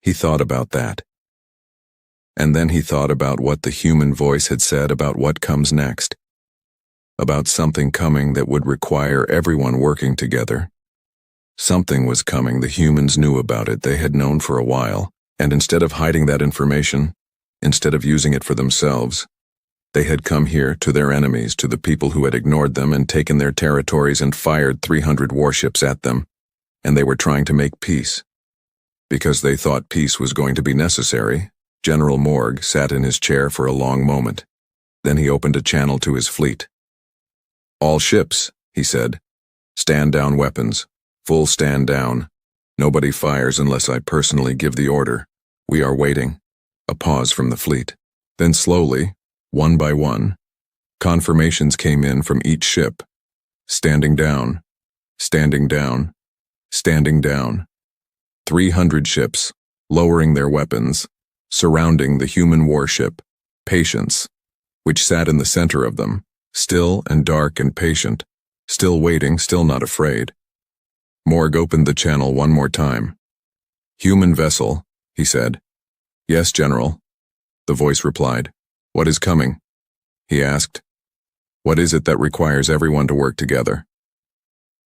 He thought about that. And then he thought about what the human voice had said about what comes next, about something coming that would require everyone working together. Something was coming, the humans knew about it, they had known for a while, and instead of hiding that information, instead of using it for themselves, they had come here to their enemies, to the people who had ignored them and taken their territories and fired 300 warships at them, and they were trying to make peace. Because they thought peace was going to be necessary, General Morg sat in his chair for a long moment. Then he opened a channel to his fleet. "All ships," he said. "Stand down weapons. Full stand down. Nobody fires unless I personally give the order. We are waiting." A pause from the fleet. Then slowly, one by one, confirmations came in from each ship. Standing down. Standing down. Standing down. 300 ships, lowering their weapons, surrounding the human warship, Patience, which sat in the center of them, still and dark and patient, still waiting, still not afraid. Morg opened the channel one more time. "Human vessel," he said. "Yes, General," the voice replied. "What is coming?" he asked. "What is it that requires everyone to work together?"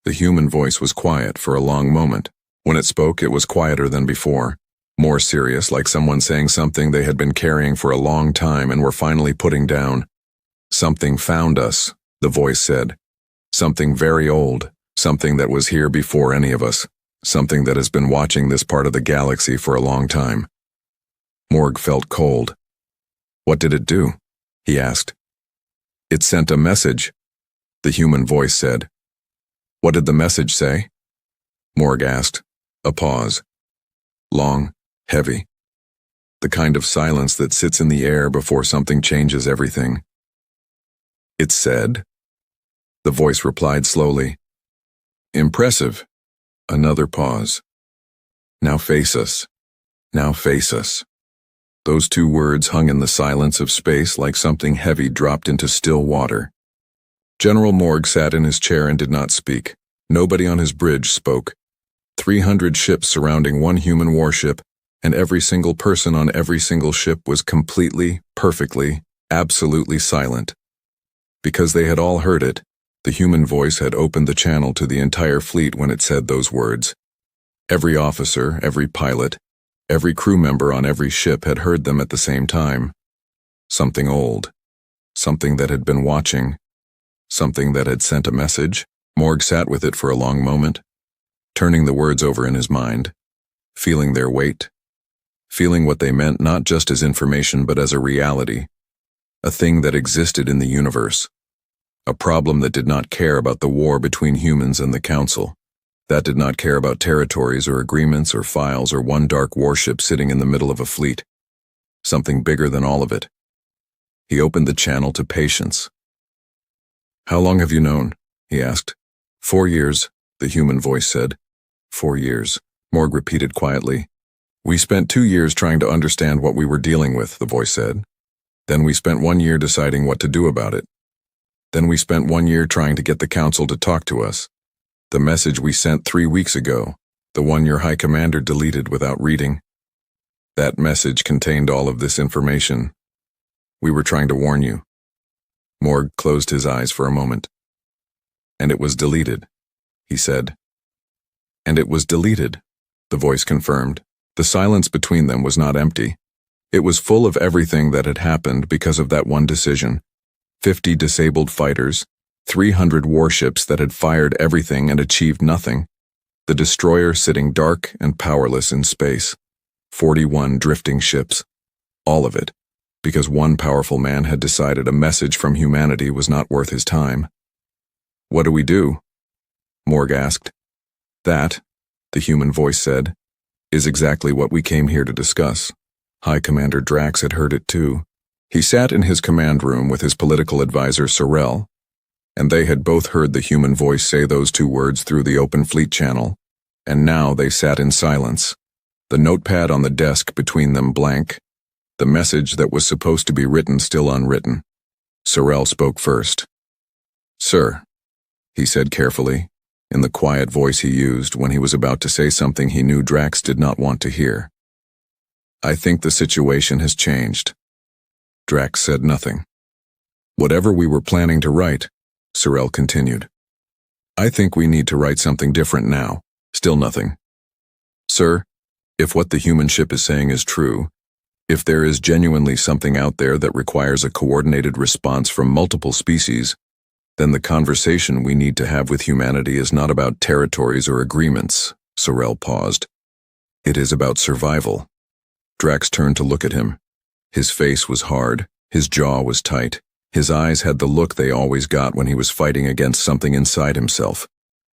The human voice was quiet for a long moment. When it spoke, it was quieter than before, more serious, like someone saying something they had been carrying for a long time and were finally putting down. "Something found us," the voice said. "Something very old, something that was here before any of us, something that has been watching this part of the galaxy for a long time." Morg felt cold. "What did it do?" he asked. "It sent a message," the human voice said. "What did the message say?" Morg asked. A pause. Long, heavy. The kind of silence that sits in the air before something changes everything. "It said," the voice replied slowly. "Impressive." Another pause. "Now face us. Now face us." Those 2 words hung in the silence of space like something heavy dropped into still water. General Morg sat in his chair and did not speak. Nobody on his bridge spoke. 300 ships surrounding 1 human warship, and every single person on every single ship was completely, perfectly, absolutely silent. Because they had all heard it, the human voice had opened the channel to the entire fleet when it said those words. Every officer, every pilot, every crew member on every ship had heard them at the same time. Something old, something that had been watching, something that had sent a message. Morg sat with it for a long moment, turning the words over in his mind, feeling their weight, feeling what they meant not just as information but as a reality, a thing that existed in the universe, a problem that did not care about the war between humans and the Council, that did not care about territories or agreements or files or 1 dark warship sitting in the middle of a fleet, something bigger than all of it. He opened the channel to Patience. "How long have you known?" he asked. 4 years, the human voice said. 4 years, Morg repeated quietly. "We spent 2 years trying to understand what we were dealing with," the voice said. "Then we spent 1 year deciding what to do about it. Then we spent 1 year trying to get the Council to talk to us. The message we sent 3 weeks ago, The one your High Commander deleted without reading. That message contained all of this information. We were trying to warn you. Morg closed his eyes for a moment. And it was deleted, he said. And it was deleted, the voice confirmed. The silence between them was not empty. It was full of everything that had happened because of that one decision. 50 disabled fighters, 300 warships that had fired everything and achieved nothing. The destroyer sitting dark and powerless in space. 41 drifting ships. All of it, because one powerful man had decided a message from humanity was not worth his time. What do we do? Morg asked. That, the human voice said, is exactly what we came here to discuss. High Commander Drax had heard it too. He sat in his command room with his political advisor Sorel, and they had both heard the human voice say those two words through the open fleet channel, and now they sat in silence, the notepad on the desk between them blank, the message that was supposed to be written still unwritten. Sorel spoke first. Sir, he said carefully, in the quiet voice he used when he was about to say something he knew Drax did not want to hear. I think the situation has changed. Drax said nothing. Whatever we were planning to write, Sorel continued. I think we need to write something different now. Still nothing. Sir, if what the human ship is saying is true, if there is genuinely something out there that requires a coordinated response from multiple species, then the conversation we need to have with humanity is not about territories or agreements, Sorel paused. It is about survival. Drax turned to look at him. His face was hard, his jaw was tight, his eyes had the look they always got when he was fighting against something inside himself.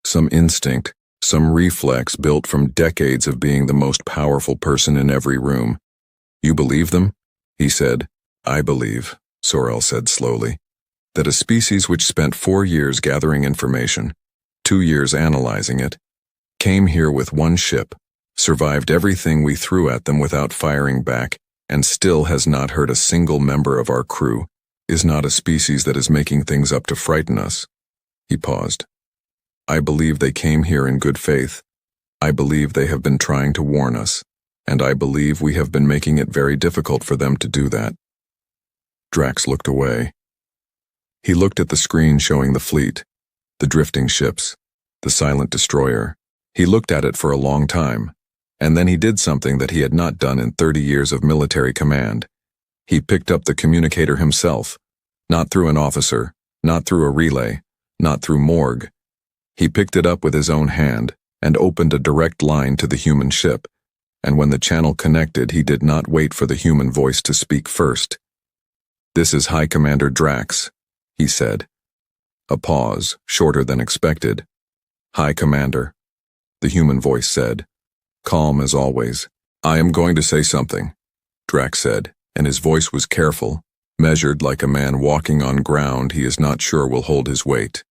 Some instinct, some reflex built from decades of being the most powerful person in every room. You believe them? He said. I believe, Sorel said slowly, that a species which spent 4 years gathering information, 2 years analyzing it, came here with one ship, survived everything we threw at them without firing back, and still has not hurt a single member of our crew, is not a species that is making things up to frighten us. He paused. I believe they came here in good faith. I believe they have been trying to warn us, and I believe we have been making it very difficult for them to do that. Drax looked away. He looked at the screen showing the fleet, the drifting ships, the silent destroyer. He looked at it for a long time, and then he did something that he had not done in 30 years of military command. He picked up the communicator himself, not through an officer, not through a relay, not through Morg. He picked it up with his own hand and opened a direct line to the human ship, and when the channel connected, he did not wait for the human voice to speak first. This is High Commander Drax, he said. A pause, shorter than expected. High Commander, the human voice said, calm as always. I am going to say something, Drax said, and his voice was careful, measured like a man walking on ground he is not sure will hold his weight.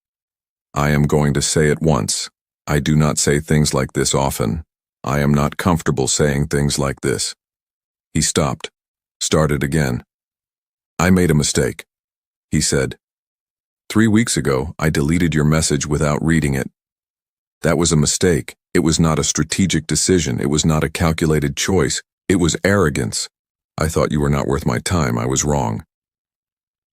I am going to say it once. I do not say things like this often. I am not comfortable saying things like this. He stopped, started again. I made a mistake, he said. 3 weeks ago, I deleted your message without reading it. That was a mistake. It was not a strategic decision. It was not a calculated choice. It was arrogance. I thought you were not worth my time. I was wrong.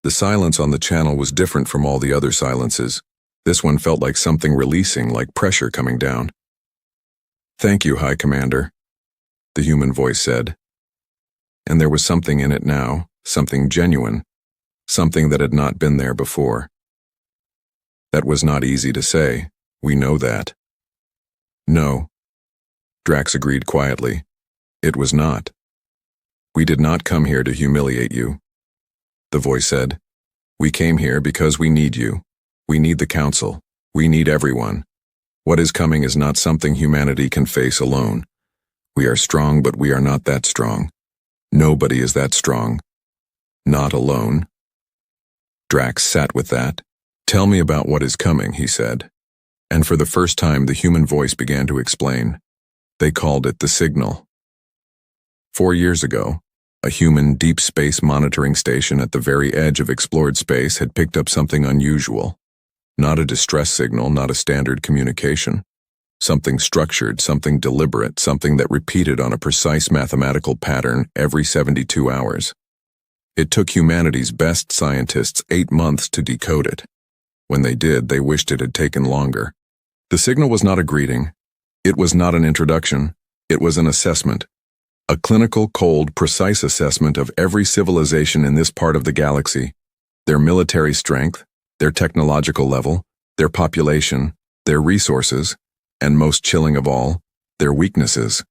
The silence on the channel was different from all the other silences. This one felt like something releasing, like pressure coming down. Thank you, High Commander, the human voice said. And there was something in it now, something genuine, something that had not been there before. That was not easy to say. We know that. No, Drax agreed quietly. It was not. We did not come here to humiliate you, the voice said. We came here because we need you. We need the Council. We need everyone. What is coming is not something humanity can face alone. We are strong, but we are not that strong. Nobody is that strong. Not alone. Drax sat with that. Tell me about what is coming, he said. And for the first time, the human voice began to explain. They called it the signal. 4 years ago, a human deep space monitoring station at the very edge of explored space had picked up something unusual. Not a distress signal, not a standard communication. Something structured, something deliberate, something that repeated on a precise mathematical pattern every 72 hours. It took humanity's best scientists 8 months to decode it. When they did, they wished it had taken longer. The signal was not a greeting. It was not an introduction. It was an assessment. A clinical, cold, precise assessment of every civilization in this part of the galaxy. Their military strength, their technological level, their population, their resources, and most chilling of all, their weaknesses.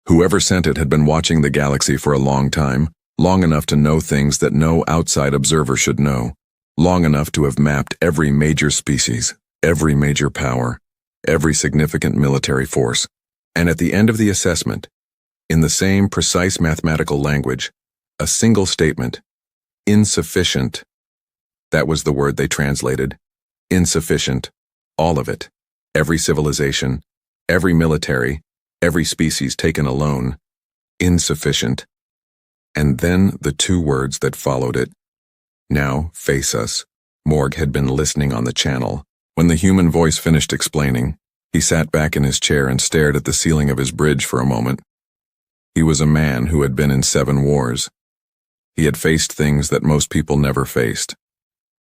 Whoever sent it had been watching the galaxy for a long time, long enough to know things that no outside observer should know, long enough to have mapped every major species, every major power, every significant military force, and at the end of the assessment, in the same precise mathematical language, a single statement, insufficient. That was the word they translated. Insufficient. All of it. Every civilization, every military, every species taken alone. Insufficient. And then the 2 words that followed it. Now, face us. Morg had been listening on the channel. When the human voice finished explaining, he sat back in his chair and stared at the ceiling of his bridge for a moment. He was a man who had been in 7 wars. He had faced things that most people never faced.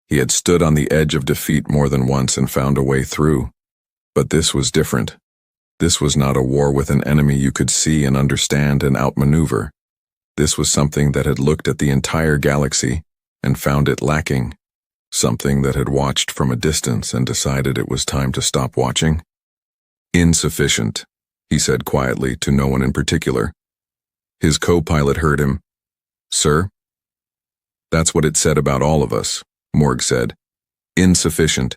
He had stood on the edge of defeat more than once and found a way through. But this was different. This was not a war with an enemy you could see and understand and outmaneuver. This was something that had looked at the entire galaxy and found it lacking. Something that had watched from a distance and decided it was time to stop watching. Insufficient, he said quietly to no one in particular. His co-pilot heard him. Sir? That's what it said about all of us, Morg said. Insufficient.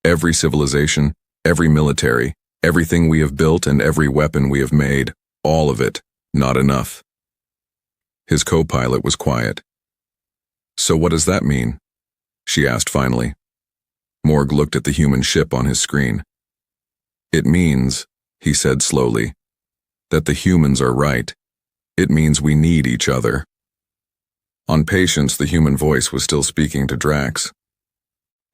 Every civilization, every military, everything we have built and every weapon we have made, all of it, not enough. His co-pilot was quiet. So what does that mean? She asked finally. Morg looked at the human ship on his screen. It means, he said slowly, that the humans are right. It means we need each other. On patience, the human voice was still speaking to Drax.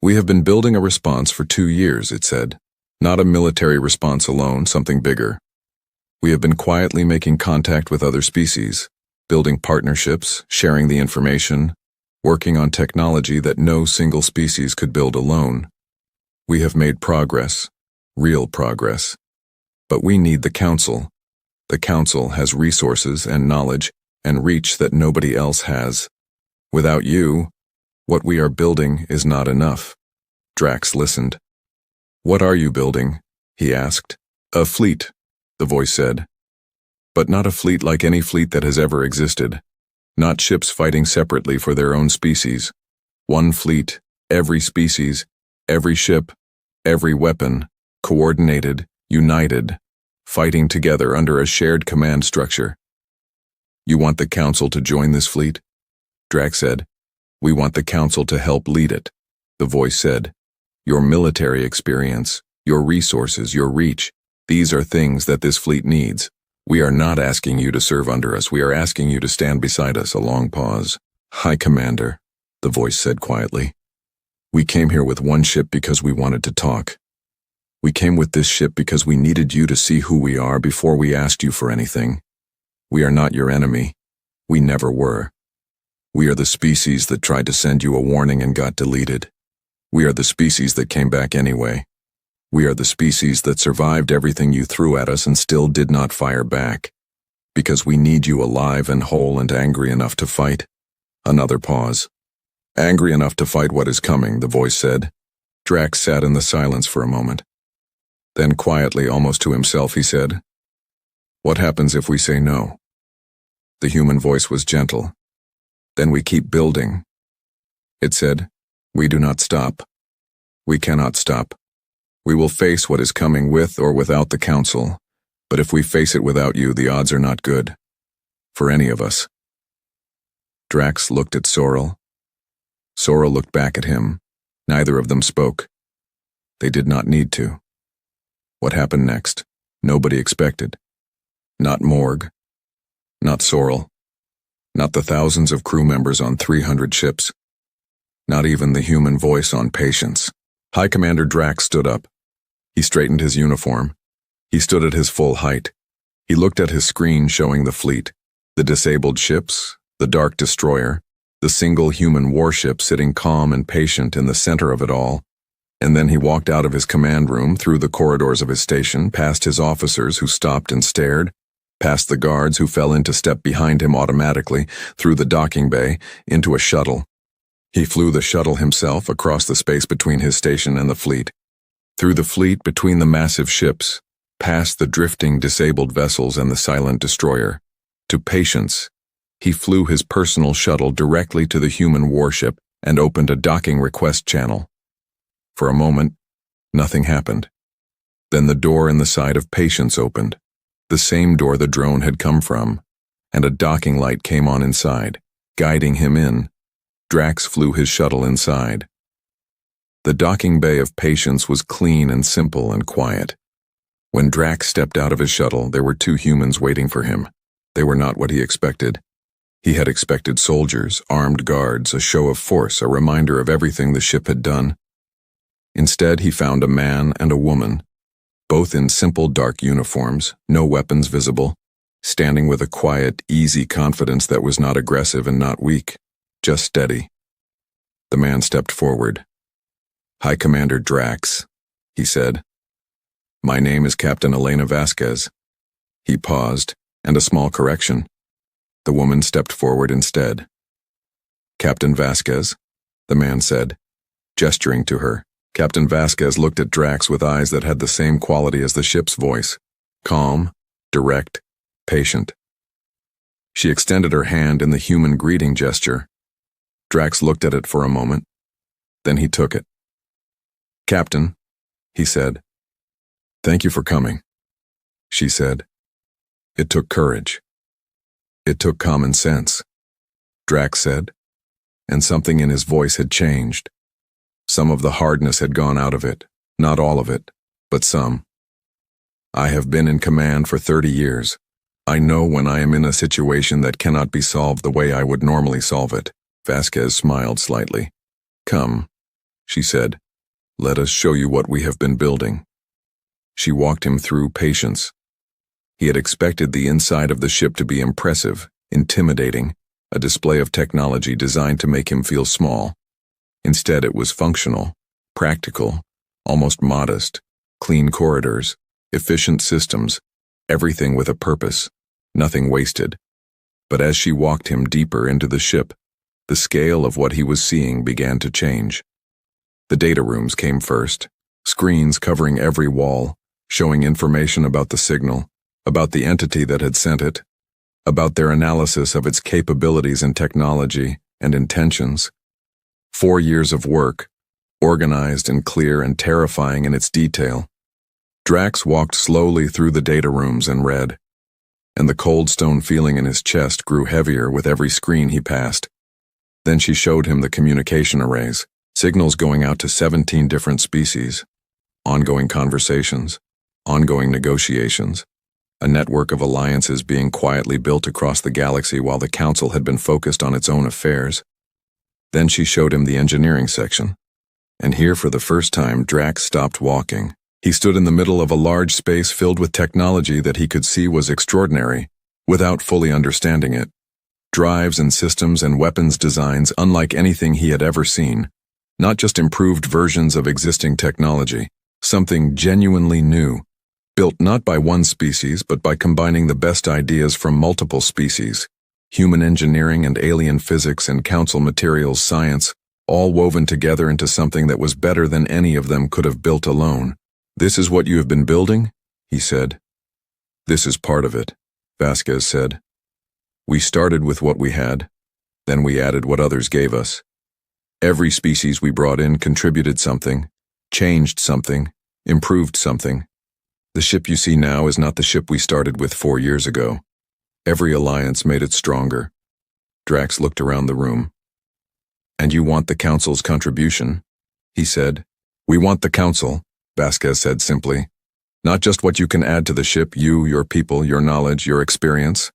We have been building a response for 2 years, it said. Not a military response alone, something bigger. We have been quietly making contact with other species, building partnerships, sharing the information, working on technology that no single species could build alone. We have made progress, real progress. But we need the Council. The Council has resources and knowledge and reach that nobody else has. Without you, what we are building is not enough. Drax listened. What are you building? He asked. A fleet, the voice said. But not a fleet like any fleet that has ever existed. Not ships fighting separately for their own species. One fleet, every species, every ship, every weapon, coordinated, united, fighting together under a shared command structure. You want the Council to join this fleet? Drax said. We want the Council to help lead it, the voice said. Your military experience, your resources, your reach, these are things that this fleet needs. We are not asking you to serve under us, we are asking you to stand beside us. A long pause. High Commander, the voice said quietly. We came here with one ship because we wanted to talk. We came with this ship because we needed you to see who we are before we asked you for anything. We are not your enemy. We never were. We are the species that tried to send you a warning and got deleted. We are the species that came back anyway. We are the species that survived everything you threw at us and still did not fire back. Because we need you alive and whole and angry enough to fight. Another pause. Angry enough to fight what is coming, the voice said. Drax sat in the silence for a moment. Then quietly, almost to himself, he said, What happens if we say no? The human voice was gentle. Then we keep building. It said, We do not stop. We cannot stop. We will face what is coming with or without the Council, but if we face it without you, the odds are not good. For any of us. Drax looked at Sorrel. Sorrel looked back at him. Neither of them spoke. They did not need to. What happened next? Nobody expected. Not Morg. Not Sorrel. Not the thousands of crew members on 300 ships. Not even the human voice on Patience. High Commander Drax stood up. He straightened his uniform. He stood at his full height. He looked at his screen showing the fleet, the disabled ships, the dark destroyer, the single human warship sitting calm and patient in the center of it all. And then he walked out of his command room, through the corridors of his station, past his officers who stopped and stared, past the guards who fell into step behind him automatically, through the docking bay, into a shuttle. He flew the shuttle himself across the space between his station and the fleet, through the fleet between the massive ships, past the drifting disabled vessels and the silent destroyer. To Patience, he flew his personal shuttle directly to the human warship and opened a docking request channel. For a moment, nothing happened. Then the door in the side of Patience opened, the same door the drone had come from, and a docking light came on inside, guiding him in. Drax flew his shuttle inside. The docking bay of Patience was clean and simple and quiet. When Drax stepped out of his shuttle, there were two humans waiting for him. They were not what he expected. He had expected soldiers, armed guards, a show of force, a reminder of everything the ship had done. Instead, he found a man and a woman, both in simple dark uniforms, no weapons visible, standing with a quiet, easy confidence that was not aggressive and not weak, just steady. The man stepped forward. "High Commander Drax," he said. "My name is Captain Elena Vasquez." He paused, and a small correction. The woman stepped forward instead. "Captain Vasquez," the man said, gesturing to her. Captain Vasquez looked at Drax with eyes that had the same quality as the ship's voice, calm, direct, patient. She extended her hand in the human greeting gesture. Drax looked at it for a moment. Then he took it. "Captain," he said. "Thank you for coming," she said. "It took courage. It took common sense," Drax said, and something in his voice had changed. Some of the hardness had gone out of it, not all of it, but some. "I have been in command for 30 years. I know when I am in a situation that cannot be solved the way I would normally solve it." Vasquez smiled slightly. "Come," she said. "Let us show you what we have been building." She walked him through Patience. He had expected the inside of the ship to be impressive, intimidating, a display of technology designed to make him feel small. Instead, it was functional, practical, almost modest, clean corridors, efficient systems, everything with a purpose, nothing wasted. But as she walked him deeper into the ship, the scale of what he was seeing began to change. The data rooms came first, screens covering every wall, showing information about the signal, about the entity that had sent it, about their analysis of its capabilities and technology and intentions. 4 years of work, organized and clear and terrifying in its detail. Drax walked slowly through the data rooms and read, and the cold stone feeling in his chest grew heavier with every screen he passed. Then she showed him the communication arrays, signals going out to 17 different species, ongoing conversations, ongoing negotiations, a network of alliances being quietly built across the galaxy while the Council had been focused on its own affairs. Then she showed him the engineering section. And here for the first time, Drax stopped walking. He stood in the middle of a large space filled with technology that he could see was extraordinary, without fully understanding it. Drives and systems and weapons designs unlike anything he had ever seen. Not just improved versions of existing technology, something genuinely new, built not by one species but by combining the best ideas from multiple species. Human engineering and alien physics and council materials science, all woven together into something that was better than any of them could have built alone. "This is what you have been building?" he said. "This is part of it," Vasquez said. "We started with what we had, then we added what others gave us. Every species we brought in contributed something, changed something, improved something. The ship you see now is not the ship we started with 4 years ago. Every alliance made it stronger." Drax looked around the room. "And you want the Council's contribution?" he said. "We want the Council," Vasquez said simply. "Not just what you can add to the ship, you, your people, your knowledge, your experience.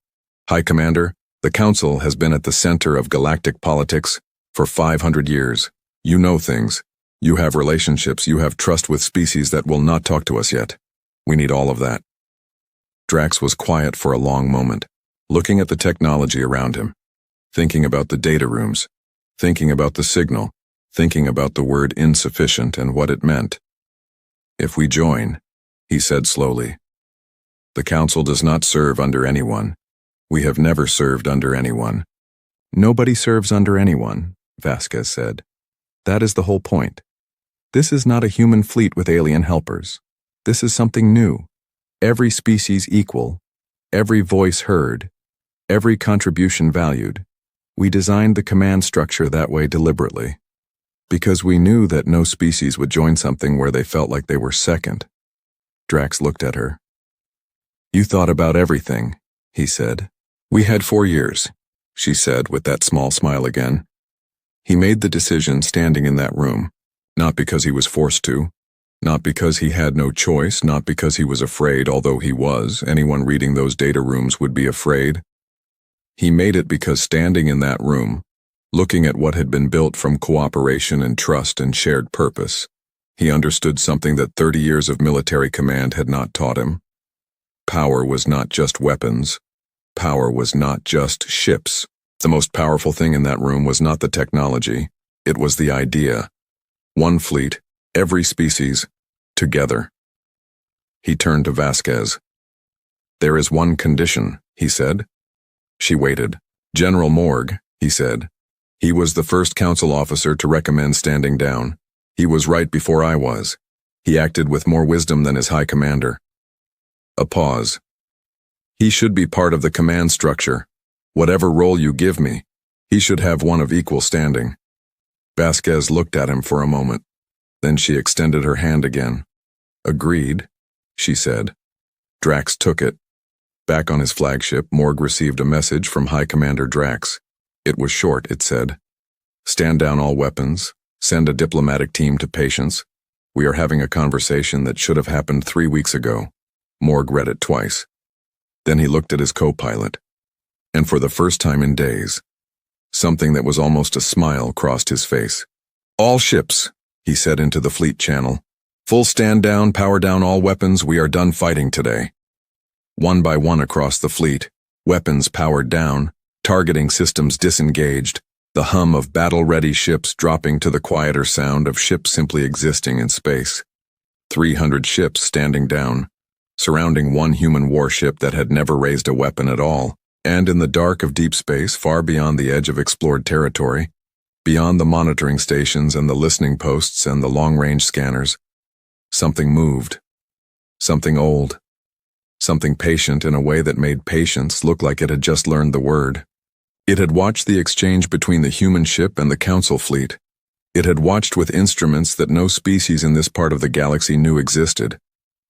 High Commander, the Council has been at the center of galactic politics for 500 years. You know things. You have relationships, you have trust with species that will not talk to us yet. We need all of that. Drax was quiet for a long moment, looking at the technology around him, thinking about the data rooms, thinking about the signal, thinking about the word insufficient and what it meant. If we join, he said slowly. The Council does not serve under anyone. We have never served under anyone. Nobody serves under anyone, Vasquez said. That is the whole point. This is not a human fleet with alien helpers. This is something new. Every species equal, every voice heard, every contribution valued. We designed the command structure that way deliberately, because we knew that no species would join something where they felt like they were second. Drax looked at her. You thought about everything, he said. We had 4 years, she said with that small smile again. He made the decision standing in that room, not because he was forced to, not because he had no choice, not because he was afraid, although he was. Anyone reading those data rooms would be afraid. He made it because standing in that room, looking at what had been built from cooperation and trust and shared purpose, he understood something that 30 years of military command had not taught him. Power was not just weapons. Power was not just ships. The most powerful thing in that room was not the technology. It was the idea. One fleet, every species, together. He turned to Vasquez. There is one condition, he said. She waited. General Morgue, he said. He was the first council officer to recommend standing down. He was right before I was. He acted with more wisdom than his high commander. A pause. He should be part of the command structure. Whatever role you give me, he should have one of equal standing. Vasquez looked at him for a moment. Then she extended her hand again. Agreed, she said. Drax took it. Back on his flagship, Morgue received a message from High Commander Drax. It was short, it said. Stand down all weapons. Send a diplomatic team to Patience. We are having a conversation that should have happened 3 weeks ago. Morgue read it twice. Then he looked at his co-pilot. And for the first time in days, something that was almost a smile crossed his face. All ships, he said into the fleet channel. Full stand down, power down all weapons, we are done fighting today. One by one across the fleet, weapons powered down, targeting systems disengaged, the hum of battle-ready ships dropping to the quieter sound of ships simply existing in space. 300 ships standing down, surrounding one human warship that had never raised a weapon at all, and in the dark of deep space far beyond the edge of explored territory, beyond the monitoring stations and the listening posts and the long-range scanners, something moved. Something old. Something patient in a way that made Patience look like it had just learned the word. It had watched the exchange between the human ship and the council fleet. It had watched with instruments that no species in this part of the galaxy knew existed.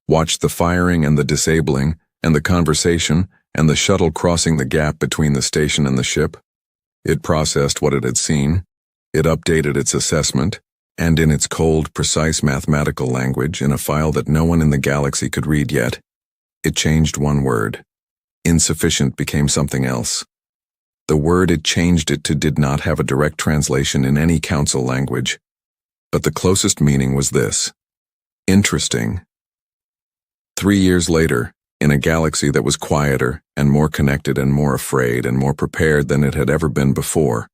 Watched the firing and the disabling, and the conversation, and the shuttle crossing the gap between the station and the ship. It processed what it had seen. It updated its assessment, and in its cold, precise mathematical language, in a file that no one in the galaxy could read yet, it changed one word. Insufficient became something else. The word it changed it to did not have a direct translation in any council language, but the closest meaning was this: interesting. 3 years later, in a galaxy that was quieter and more connected and more afraid and more prepared than it had ever been before,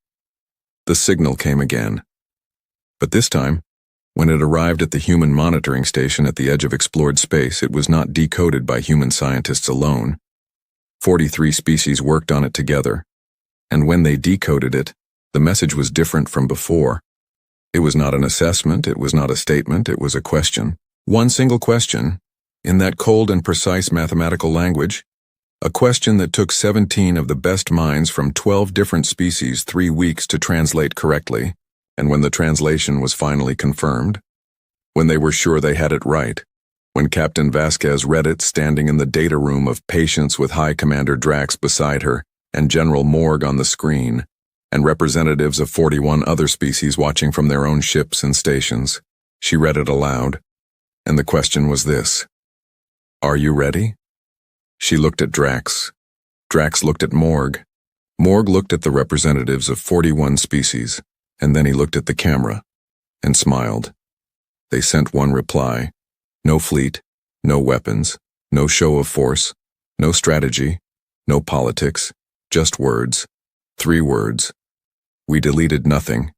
the signal came again. But this time, when it arrived at the human monitoring station at the edge of explored space, it was not decoded by human scientists alone. 43 species worked on it together, and when they decoded it, the message was different from before. It was not an assessment, it was not a statement, it was a question. One single question, in that cold and precise mathematical language, a question that took 17 of the best minds from 12 different species 3 weeks to translate correctly, and when the translation was finally confirmed, when they were sure they had it right, when Captain Vasquez read it standing in the data room of Patience with High Commander Drax beside her and General Morgue on the screen, and representatives of 41 other species watching from their own ships and stations, she read it aloud, and the question was this: Are you ready? She looked at Drax. Drax looked at Morgue. Morgue looked at the representatives of 41 species, and then he looked at the camera and smiled. They sent one reply. No fleet, no weapons, no show of force, no strategy, no politics, just words. 3 words. We deleted nothing.